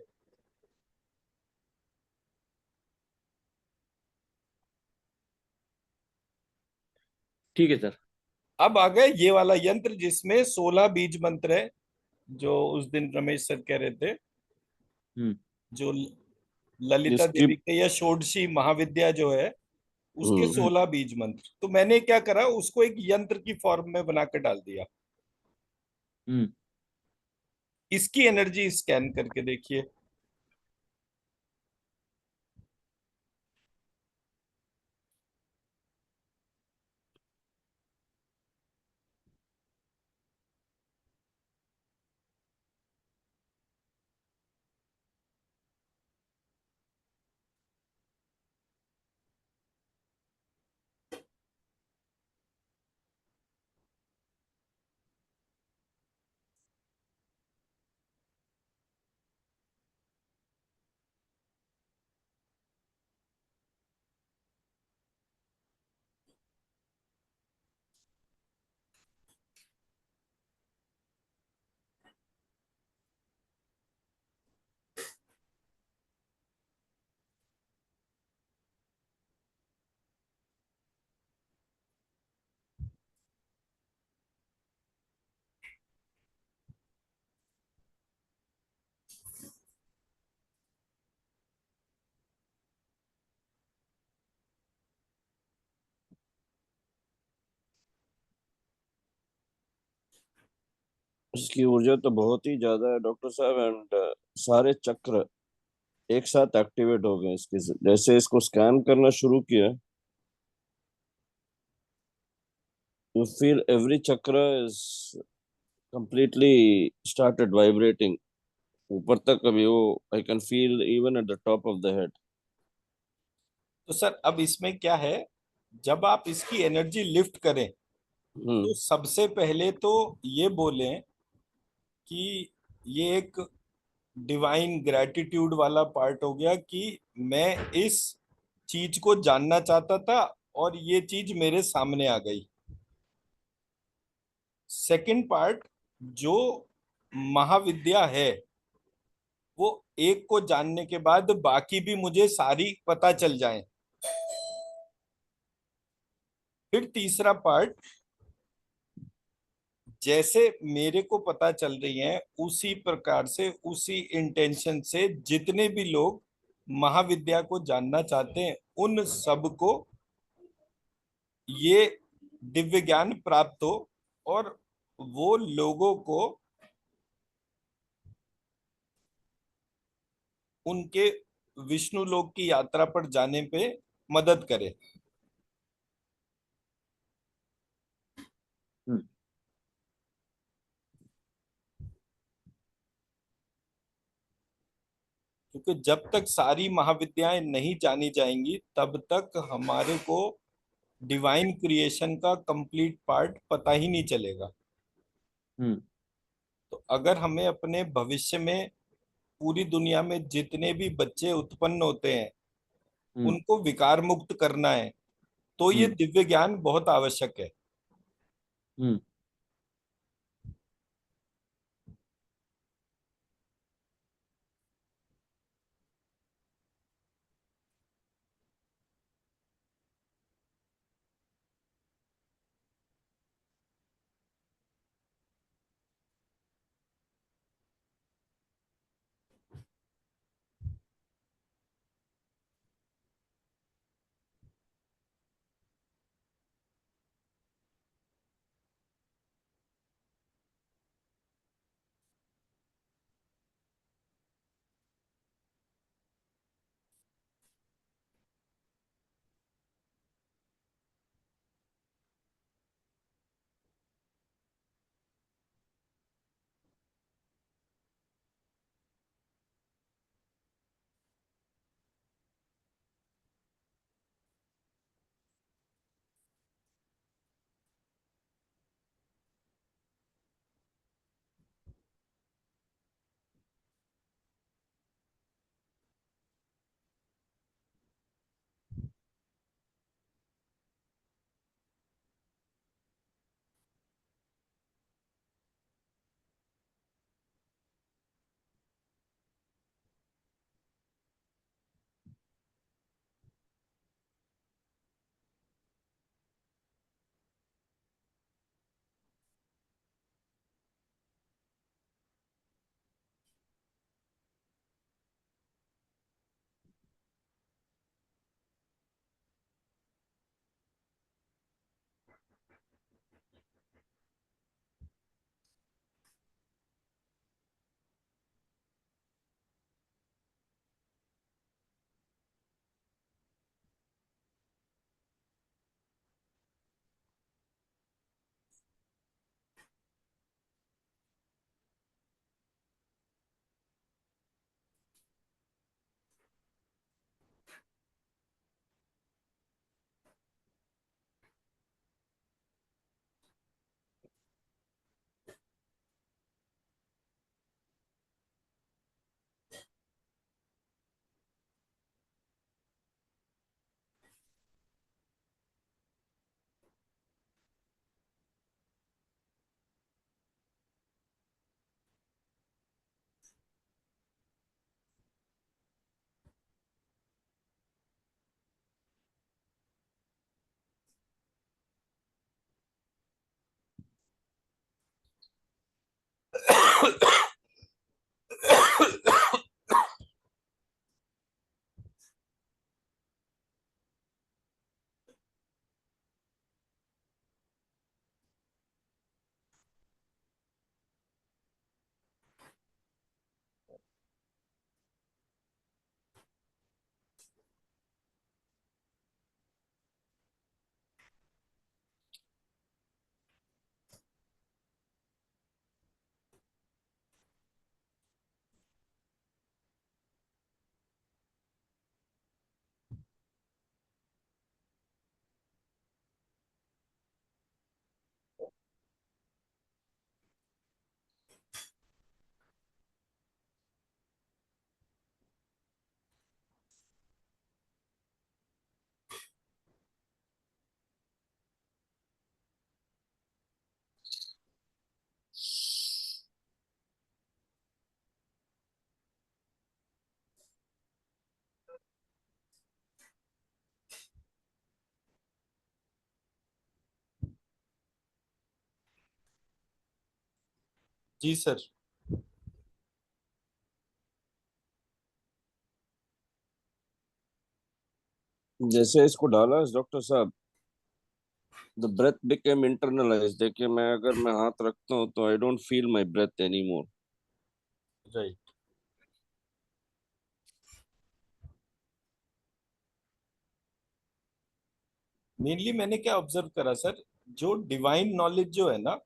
ठीक है सर। अब आ गए ये वाला यंत्र जिसमें 16 बीज मंत्र है, जो उस दिन रमेश सर कह रहे थे, हम्म जो ललिता जिसकी देवी के या षोडशी महाविद्या जो है उसके हम्म, 16 बीज मंत्र। तो मैंने क्या करा, उसको एक यंत्र की फॉर्म में बना कर डाल दिया। हम्म इसकी एनर्जी स्कैन करके देखिए। इसकी ऊर्जा तो बहुत ही ज्यादा है डॉक्टर साहब। एंड सारे चक्र एक साथ एक्टिवेट हो गए इसके जैसे इसको स्कैन करना शुरू किया। यू फील एवरी चक्र इज completely started vibrating ऊपर तक। अभी वो I can feel even at the top of the head. तो सर अब इसमें क्या है, जब आप इसकी एनर्जी लिफ्ट करें हम्म तो सबसे पहले तो ये बोलें कि ये एक डिवाइन ग्रेटिट्यूड वाला पार्ट हो गया कि मैं इस चीज को जानना चाहता था और ये चीज मेरे सामने आ गई। सेकंड पार्ट, जो महाविद्या है वो एक को जानने के बाद बाकी भी मुझे सारी पता चल जाए। फिर तीसरा पार्ट, जैसे मेरे को पता चल रही है उसी प्रकार से उसी इंटेंशन से जितने भी लोग महाविद्या को जानना चाहते हैं उन सबको ये दिव्य ज्ञान प्राप्त हो, और वो लोगों को उनके विष्णु लोक की यात्रा पर जाने पे मदद करे। हम्म। क्योंकि जब तक सारी महाविद्याएं नहीं जानी जाएंगी तब तक हमारे को डिवाइन क्रिएशन का कंप्लीट पार्ट पता ही नहीं चलेगा। हम्म। तो अगर हमें अपने भविष्य में पूरी दुनिया में जितने भी बच्चे उत्पन्न होते हैं हम्म। उनको विकार मुक्त करना है, तो ये हम्म। दिव्य ज्ञान बहुत आवश्यक है। हम्म। जी सर। जैसे इसको डाला डॉक्टर साहब, द ब्रेथ बिकेम इंटरनलाइज। देखिए मैं अगर मैं हाथ रखता हूँ तो I don't feel my breath any more. Right. Mainly मैंने क्या ऑब्जर्व करा सर, जो डिवाइन नॉलेज जो है ना,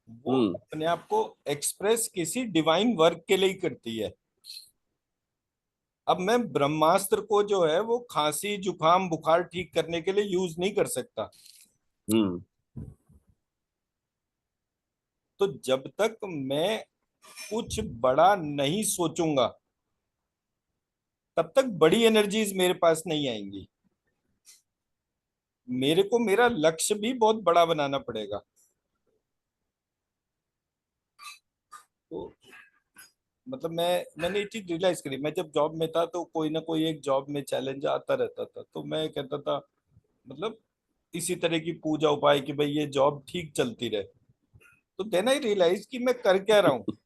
वो हम्म। अपने आप को एक्सप्रेस किसी डिवाइन वर्क के लिए ही करती है। अब मैं ब्रह्मास्त्र को जो है वो खांसी जुकाम बुखार ठीक करने के लिए यूज नहीं कर सकता। हम्म। तो जब तक मैं कुछ बड़ा नहीं सोचूंगा, तब तक बड़ी एनर्जीज मेरे पास नहीं आएंगी। मेरे को मेरा लक्ष्य भी बहुत बड़ा बनाना पड़ेगा। तो मतलब मैंने ये चीज रियलाइज करी। मैं जब जॉब में था तो कोई ना कोई एक जॉब में चैलेंज आता रहता था, तो मैं कहता था मतलब इसी तरह की पूजा उपाय कि भाई ये जॉब ठीक चलती रहे। तो देन आई रियलाइज कि मैं कर क्या रहा हूँ।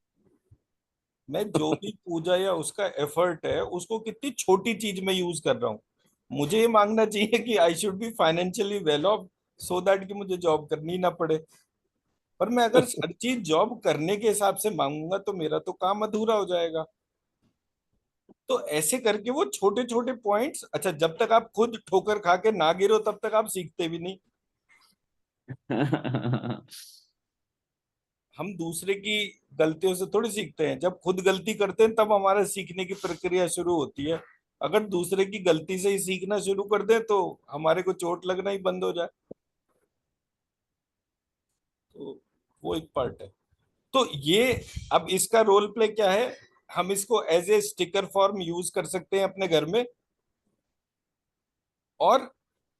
मैं जो भी पूजा या उसका एफर्ट है उसको कितनी छोटी चीज में यूज कर रहा हूँ। मुझे ये मांगना चाहिए कि I should be financially well of, so that कि मुझे जॉब करनी ना पड़े। पर मैं अगर हर चीज जॉब करने के हिसाब से मांगूंगा तो मेरा तो काम अधूरा हो जाएगा। तो ऐसे करके वो छोटे छोटे पॉइंट्स, अच्छा जब तक आप खुद ठोकर खा के ना गिरो तब तक आप सीखते भी नहीं। हम दूसरे की गलतियों से थोड़ी सीखते हैं, जब खुद गलती करते हैं तब हमारा सीखने की प्रक्रिया शुरू होती है। अगर दूसरे की गलती से ही सीखना शुरू कर दें तो हमारे को चोट लगना ही बंद हो जाए। तो वो एक पार्ट है। तो ये, अब इसका रोल प्ले क्या है, हम इसको as a sticker form use कर सकते हैं अपने घर में। और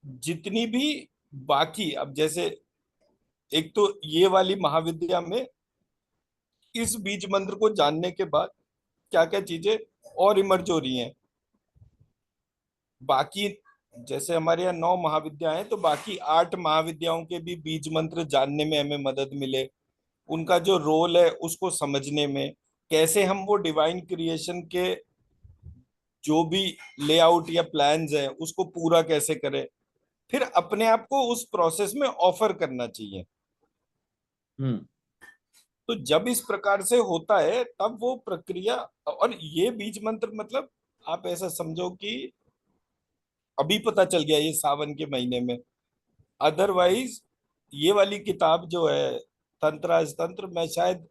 जितनी भी बाकी, अब जैसे एक तो ये वाली महाविद्या में इस बीज मंत्र को जानने के बाद क्या क्या चीजें और इमर्ज हो रही हैं। बाकी जैसे हमारे यहाँ 9 महाविद्या हैं, तो बाकी 8 महाविद्याओं के भी बीज मंत्र जानने में हमें मदद मिले। उनका जो रोल है उसको समझने में, कैसे हम वो डिवाइन क्रिएशन के जो भी लेआउट या प्लान्स है उसको पूरा कैसे करें, फिर अपने आप को उस प्रोसेस में ऑफर करना चाहिए। हम्म। तो जब इस प्रकार से होता है तब वो प्रक्रिया, और ये बीज मंत्र मतलब आप ऐसा समझो कि अभी पता चल गया ये सावन के महीने में। अदरवाइज ये वाली किताब जो है तंत्र तंत्र, मैं शायद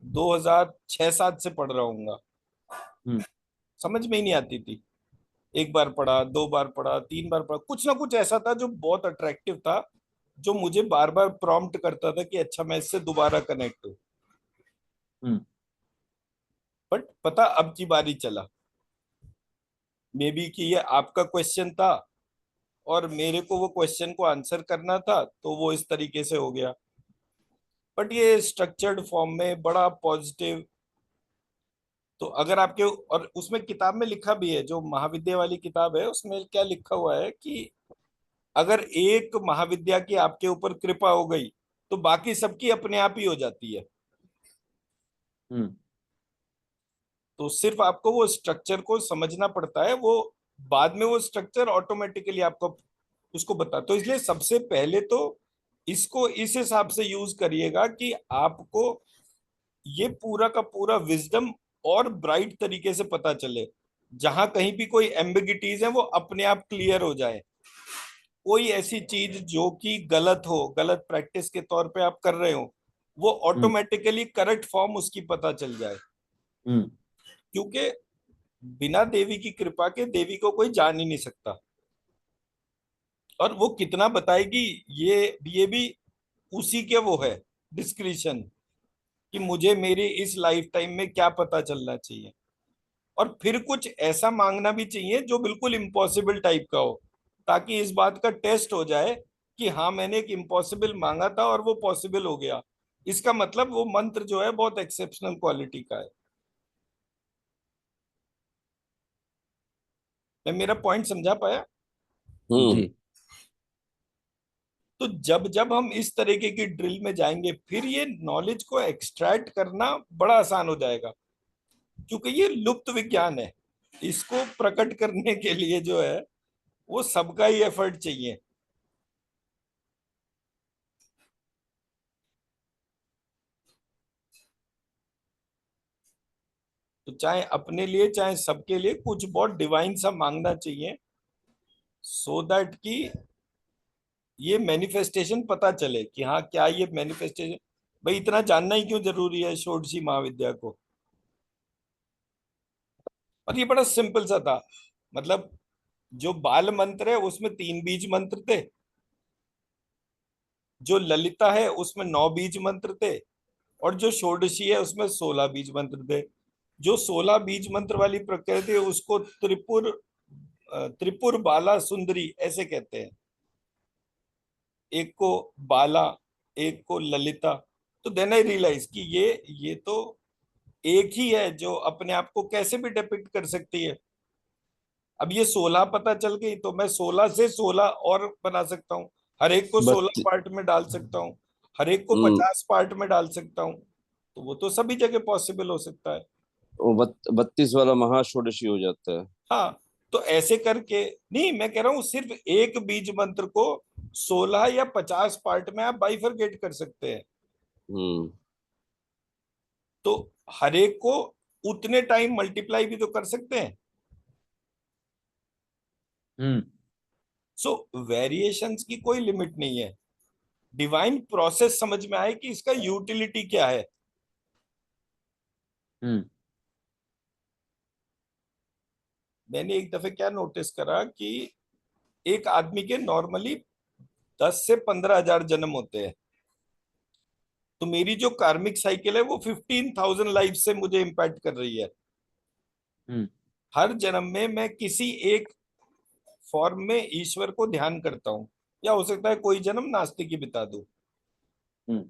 2006-7 से पढ़ रहा हूँ। हम्म। समझ में ही नहीं आती थी। एक बार पढ़ा, 2 बार पढ़ा, 3 बार पढ़ा, कुछ ना कुछ ऐसा था जो बहुत अट्रैक्टिव था, जो मुझे बार बार प्रॉम्प्ट करता था कि अच्छा मैं इससे दोबारा कनेक्ट हूँ। हम्म। बट पता अब की बारी चला, मे बी कि ये आपका क्वेश्चन था और मेरे को वो क्वेश्चन को आंसर करना था, तो वो इस तरीके से हो गया। बट ये स्ट्रक्चर्ड फॉर्म में बड़ा पॉजिटिव। तो अगर आपके, और उसमें किताब में लिखा भी है, जो महाविद्या वाली किताब है उसमें क्या लिखा हुआ है कि अगर एक महाविद्या की आपके ऊपर कृपा हो गई तो बाकी सबकी अपने आप ही हो जाती है। हम्म। तो सिर्फ आपको वो स्ट्रक्चर को समझना पड़ता है, वो बाद में वो स्ट्रक्चर ऑटोमेटिकली आपको उसको बता। तो इसलिए सबसे पहले तो इसको इस हिसाब से यूज करिएगा कि आपको ये पूरा का पूरा विजडम और ब्राइट तरीके से पता चले। जहां कहीं भी कोई एम्बिगिटीज है वो अपने आप क्लियर हो जाए। कोई ऐसी चीज जो कि गलत हो, गलत प्रैक्टिस के तौर पे आप कर रहे हो, वो हम्म। ऑटोमेटिकली करेक्ट फॉर्म उसकी पता चल जाए। हम्म। क्योंकि बिना देवी की कृपा के देवी को कोई जान ही नहीं सकता। और वो कितना बताएगी, ये भी उसी के वो है डिस्क्रिशन, कि मुझे मेरी इस लाइफ टाइम में क्या पता चलना चाहिए। और फिर कुछ ऐसा मांगना भी चाहिए जो बिल्कुल इम्पॉसिबल टाइप का हो, ताकि इस बात का टेस्ट हो जाए कि हाँ मैंने एक इम्पॉसिबल मांगा था और वो पॉसिबल हो गया। इसका मतलब वो मंत्र जो है बहुत एक्सेप्शनल क्वालिटी का है। मैं मेरा पॉइंट समझा पाया? हम्म। जी। तो जब जब हम इस तरीके की ड्रिल में जाएंगे फिर ये नॉलेज को एक्सट्रैक्ट करना बड़ा आसान हो जाएगा। क्योंकि ये लुप्त विज्ञान है, इसको प्रकट करने के लिए जो है वो सबका ही एफर्ट चाहिए। तो चाहे अपने लिए चाहे सबके लिए कुछ बहुत डिवाइन सा मांगना चाहिए, सो दैट कि ये मैनिफेस्टेशन पता चले कि हाँ क्या ये मैनिफेस्टेशन, भाई इतना जानना ही क्यों जरूरी है षोडशी महाविद्या को। और ये बड़ा सिंपल सा था, मतलब जो बाल मंत्र है उसमें 3 बीज मंत्र थे, जो ललिता है उसमें 9 बीज मंत्र थे, और जो षोडशी है उसमें 16 बीज मंत्र थे। जो 16 बीज मंत्र वाली प्रकृति है उसको त्रिपुर बाला सुंदरी ऐसे कहते हैं। एक को बाला, एक को ललिता। तो देन आई रियलाइज कि ये तो एक ही है जो अपने आप को कैसे भी डिपिक्ट कर सकती है। अब ये 16 पता चल गई तो मैं 16 से 16 और बना सकता हूँ, हर एक को 16 बत्ती पार्ट में डाल सकता हूँ, हर एक को हम्म, 50 पार्ट में डाल सकता हूँ। तो वो तो सभी जगह पॉसिबल हो सकता है। वो 32 वाला महाषोडशी हो जाता है। हाँ, तो ऐसे करके नहीं, मैं कह रहा हूँ सिर्फ एक बीज मंत्र को 16 या 50 पार्ट में आप बाइफरकेट कर सकते हैं। हम्म तो हर एक को उतने टाइम मल्टीप्लाई भी तो कर सकते हैं। हम्म सो वेरिएशंस की कोई लिमिट नहीं है। डिवाइन प्रोसेस समझ में आए कि इसका यूटिलिटी क्या है। हम्म मैंने एक दफे क्या नोटिस करा कि एक आदमी के नॉर्मली 10 से 15 हजार जन्म होते हैं। तो मेरी जो कार्मिक साइकिल है वो 15,000 लाइफ से मुझे इम्पैक्ट कर रही है। हम्म हर जन्म में मैं किसी एक फॉर्म में ईश्वर को ध्यान करता हूँ, या हो सकता है कोई जन्म नास्तिक ही बिता दूं। हम्म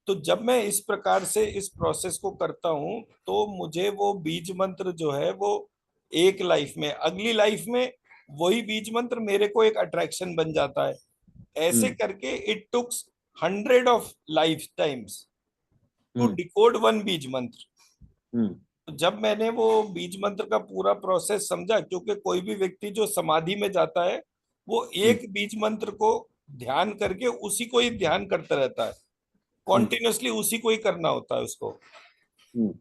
तो जब मैं इस प्रकार से इस प्रोसेस को करता हूँ तो मुझे वो बीज मंत्र जो है वो एक लाइफ में, अगली लाइफ में वही बीज मंत्र मेरे को एक अट्रैक्शन बन जाता है। ऐसे हम्म करके it takes 100 of life times to hmm decode one beej mantra. हम्म तो जब मैंने वो बीज मंत्र का पूरा प्रोसेस समझा, क्योंकि कोई भी व्यक्ति जो समाधि में जाता है वो हम्म एक बीज मंत्र को ध्यान करके उसी को ही ध्यान करता रहता है, हम्म कॉन्टिन्यूसली उसी को ही करना होता है उसको। हम्म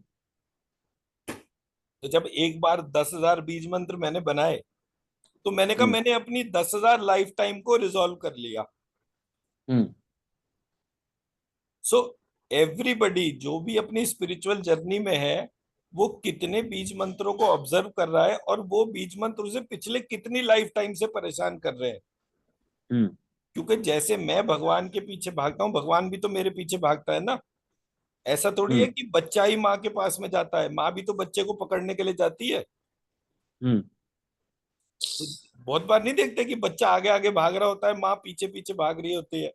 तो जब एक बार 10,000 बीज मंत्र मैंने बनाए तो मैंने कहा हम्म मैंने अपनी 10,000 लाइफ टाइम को रिजॉल्व कर लिया। हम्म सो एवरीबडी जो भी अपनी स्पिरिचुअल जर्नी में है वो कितने बीज मंत्रों को ऑब्जर्व कर रहा है, और वो बीज मंत्र उसे पिछले कितनी लाइफ टाइम से परेशान कर रहे हैं। हम्म क्योंकि जैसे मैं भगवान के पीछे भागता हूँ, भगवान भी तो मेरे पीछे भागता है ना। ऐसा थोड़ी है हम्म कि बच्चा ही माँ के पास में जाता है, माँ भी तो बच्चे को पकड़ने के लिए जाती है। हम्म तो बहुत बार नहीं देखते कि बच्चा आगे आगे भाग रहा होता है, माँ पीछे पीछे भाग रही होती है।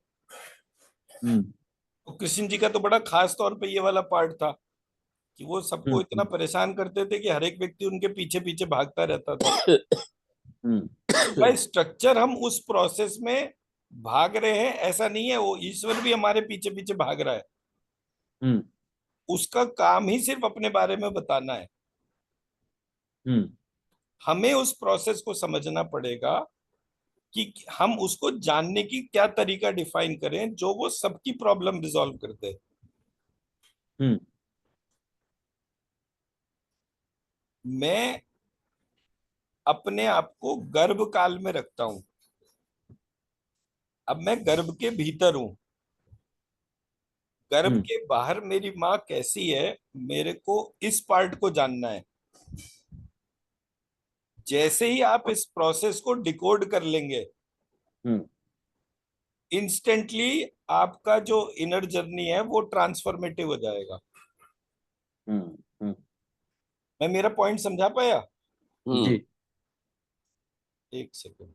हम्म तो कृष्ण जी का तो बड़ा खास तौर पे ये वाला पार्ट था कि वो सबको इतना हम्म परेशान करते थे कि हर एक व्यक्ति उनके पीछे पीछे भागता रहता था। हम्म तो भाई स्ट्रक्चर हम उस प्रोसेस में भाग रहे हैं ऐसा नहीं है, वो ईश्वर भी हमारे पीछे पीछे भाग रहा है। हम्म उसका काम ही सिर्फ अपने बारे में बताना है। हम्म हमें उस प्रोसेस को समझना पड़ेगा कि हम उसको जानने की क्या तरीका डिफाइन करें जो वो सबकी प्रॉब्लम रिजॉल्व कर दे। हम्म मैं अपने आप को गर्भ काल में रखता हूं। अब मैं गर्भ के भीतर हूं, गर्भ हम्म के बाहर मेरी माँ कैसी है, मेरे को इस पार्ट को जानना है। जैसे ही आप इस प्रोसेस को डिकोड कर लेंगे, हम्म इंस्टेंटली आपका जो इनर जर्नी है वो ट्रांसफॉर्मेटिव हो जाएगा। हम्म हम्म मैं मेरा पॉइंट समझा पाया? हम्म जी। एक सेकंड।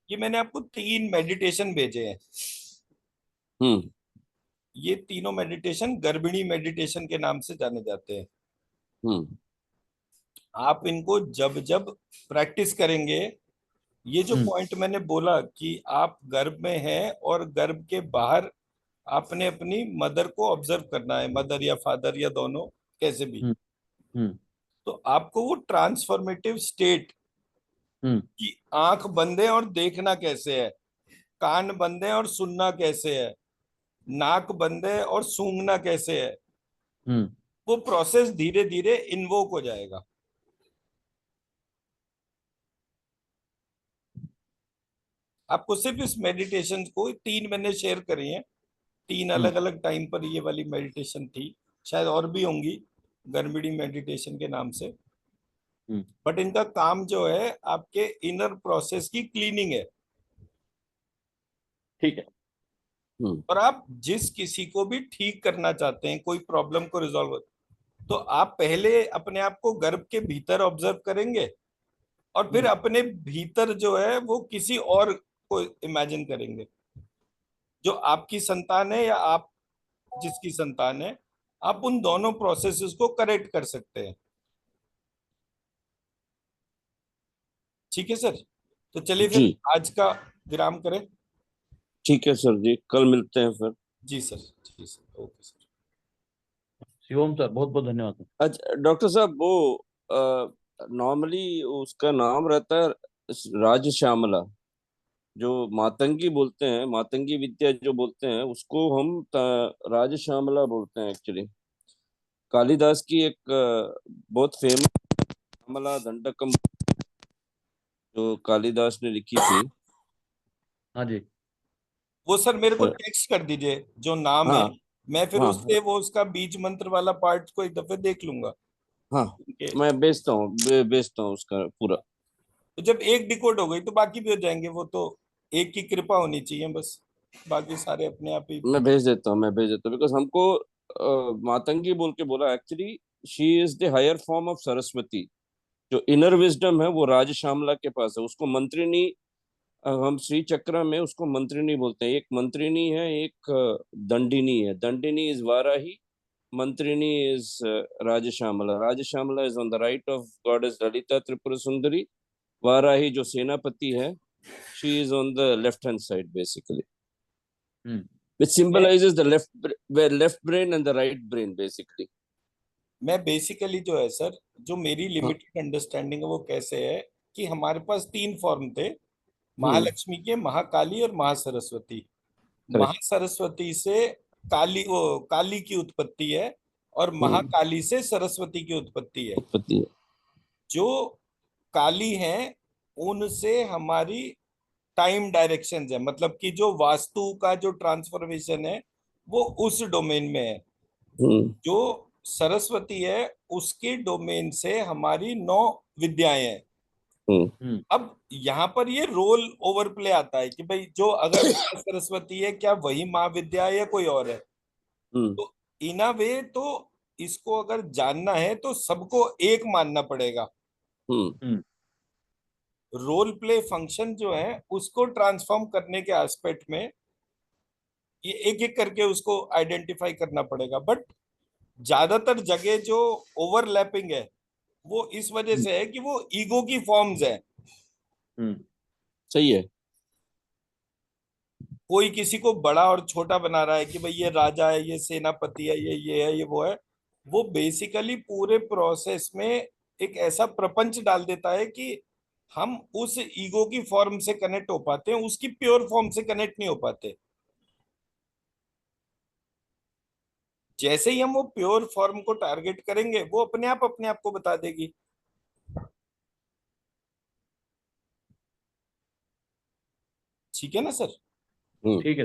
ये मैंने आपको 3 मेडिटेशन भेजे हैं। हम्म ये तीनों मेडिटेशन गर्भिणी मेडिटेशन के नाम से जाने जाते हैं। हम्म आप इनको जब जब प्रैक्टिस करेंगे ये जो पॉइंट मैंने बोला कि आप गर्भ में हैं और गर्भ के बाहर आपने अपनी मदर को ऑब्जर्व करना है, मदर या फादर या दोनों, कैसे भी। हम्म हम्म तो आपको वो ट्रांसफॉर्मेटिव स्टेट हम्म की आंख बंद है और देखना कैसे है, कान बंद है और सुनना कैसे है, नाक बंद है और सूंघना कैसे है, हम्म वो प्रोसेस धीरे धीरे इन्वोक हो जाएगा। आपको सिर्फ इस मेडिटेशन को 3 मैंने शेयर करी हैं, 3 हम्म अलग अलग टाइम पर ये वाली मेडिटेशन थी, शायद और भी होंगी गर्मिड़ी मेडिटेशन के नाम से। हम्म, बट इनका काम जो है आपके इनर प्रोसेस की क्लीनिंग है। ठीक है। हम्म और आप जिस किसी को भी ठीक करना चाहते हैं, कोई प्रॉब्लम को रिजॉल्व, तो आप पहले अपने आप को गर्भ के भीतर ऑब्जर्व करेंगे और फिर हम्म अपने भीतर जो है वो किसी और को इमेजिन करेंगे, जो आपकी संतान है या आप जिसकी संतान है। आप उन दोनों प्रोसेसेस को करेक्ट कर सकते हैं। ठीक है सर, तो चलिए जी फिर आज का विराम करें। ठीक है सर जी, कल मिलते हैं फिर। जी सर, जी sir, okay sir. Shivam sir, बहुत बहुत धन्यवाद सर। अच्छा डॉक्टर साहब, वो नॉर्मली उसका नाम रहता है राजश्यामला, जो मातंगी बोलते हैं, मातंगी विद्या जो बोलते हैं उसको हम राजश्यामला बोलते हैं एक्चुअली। कालिदास की एक बहुत फेमस श्यामला दंडकम जो कालिदास ने लिखी थी। हाँ जी। वो सर मेरे को अ, टेक्स्ट कर दीजिए जो नाम है, हाँ मैं फिर हाँ उससे वो उसका बीज मंत्र वाला पार्ट को एक दफे देख लूंगा। हाँ, उनके मैं भेजता हूँ, भेजता हूँ उसका पूरा। तो जब एक डिकोड हो गई तो बाकी भी हो जाएंगे, वो तो एक की कृपा होनी चाहिए बस, बाकी सारे अपने आप ही। मैं भेज देता हूँ, मैं भेज देता हूँ, बिकॉज हमको मातंगी बोल के बोला actually. She is the higher form of Saraswati. जो इनर विजडम है वो राजश्यामला के पास है। उसको मंत्रिनी, हम श्री चक्र में उसको मंत्रिनी बोलते हैं। एक मंत्रिनी है, एक दंडिनी है। Dandini is Varahi, Mantrini is Rajashyamala. Rajashyamala is on the right of goddess Lalita Tripura Sundari. Varahi जो सेनापति है, she is on the left hand side basically, hmm which मैं symbolizes the left brain and the right brain basically. मैं बेसिकली जो है सर, जो मेरी हाँ। लिमिटेड अंडरस्टैंडिंग है वो कैसे है कि हमारे पास 3 फॉर्म थे, हम्म। महालक्ष्मी के, महाकाली और महासरस्वती। करेक्ट। महासरस्वती से काली, वो काली की उत्पत्ति है, और हम्म। महाकाली से सरस्वती की उत्पत्ति है। उत्पत्ति है। जो काली हैं उनसे हमारी टाइम डायरेक्शंस है, मतलब कि जो वास्तु का जो ट्रांसफॉर्मेशन है वो उस डोमेन में है। हम्म। जो सरस्वती है उसके डोमेन से हमारी 9 विद्याएं हैं। हम्म। हम्म अब यहाँ पर ये रोल ओवर प्ले आता है कि भाई जो अगर माँ सरस्वती है, क्या वही महाविद्या है या कोई और है। हम्म। तो इन अ वे तो इसको अगर जानना है तो सबको एक मानना पड़ेगा। हम्म। हम्म रोल प्ले फंक्शन जो है उसको ट्रांसफॉर्म करने के एस्पेक्ट में ये एक एक करके उसको आइडेंटिफाई करना पड़ेगा। बट ज्यादातर जगह जो ओवरलैपिंग है वो इस वजह हम्म से है कि वो ईगो की फॉर्म्स है। हम्म सही है। कोई किसी को बड़ा और छोटा बना रहा है कि भाई ये राजा है, ये सेनापति है, ये है, ये वो है। वो बेसिकली पूरे प्रोसेस में एक ऐसा प्रपंच डाल देता है कि हम उस ईगो की फॉर्म से कनेक्ट हो पाते हैं, उसकी प्योर फॉर्म से कनेक्ट नहीं हो पाते। जैसे ही हम वो प्योर फॉर्म को टारगेट करेंगे वो अपने आप को बता देगी। ठीक है ना सर। हम्म। ठीक है सर।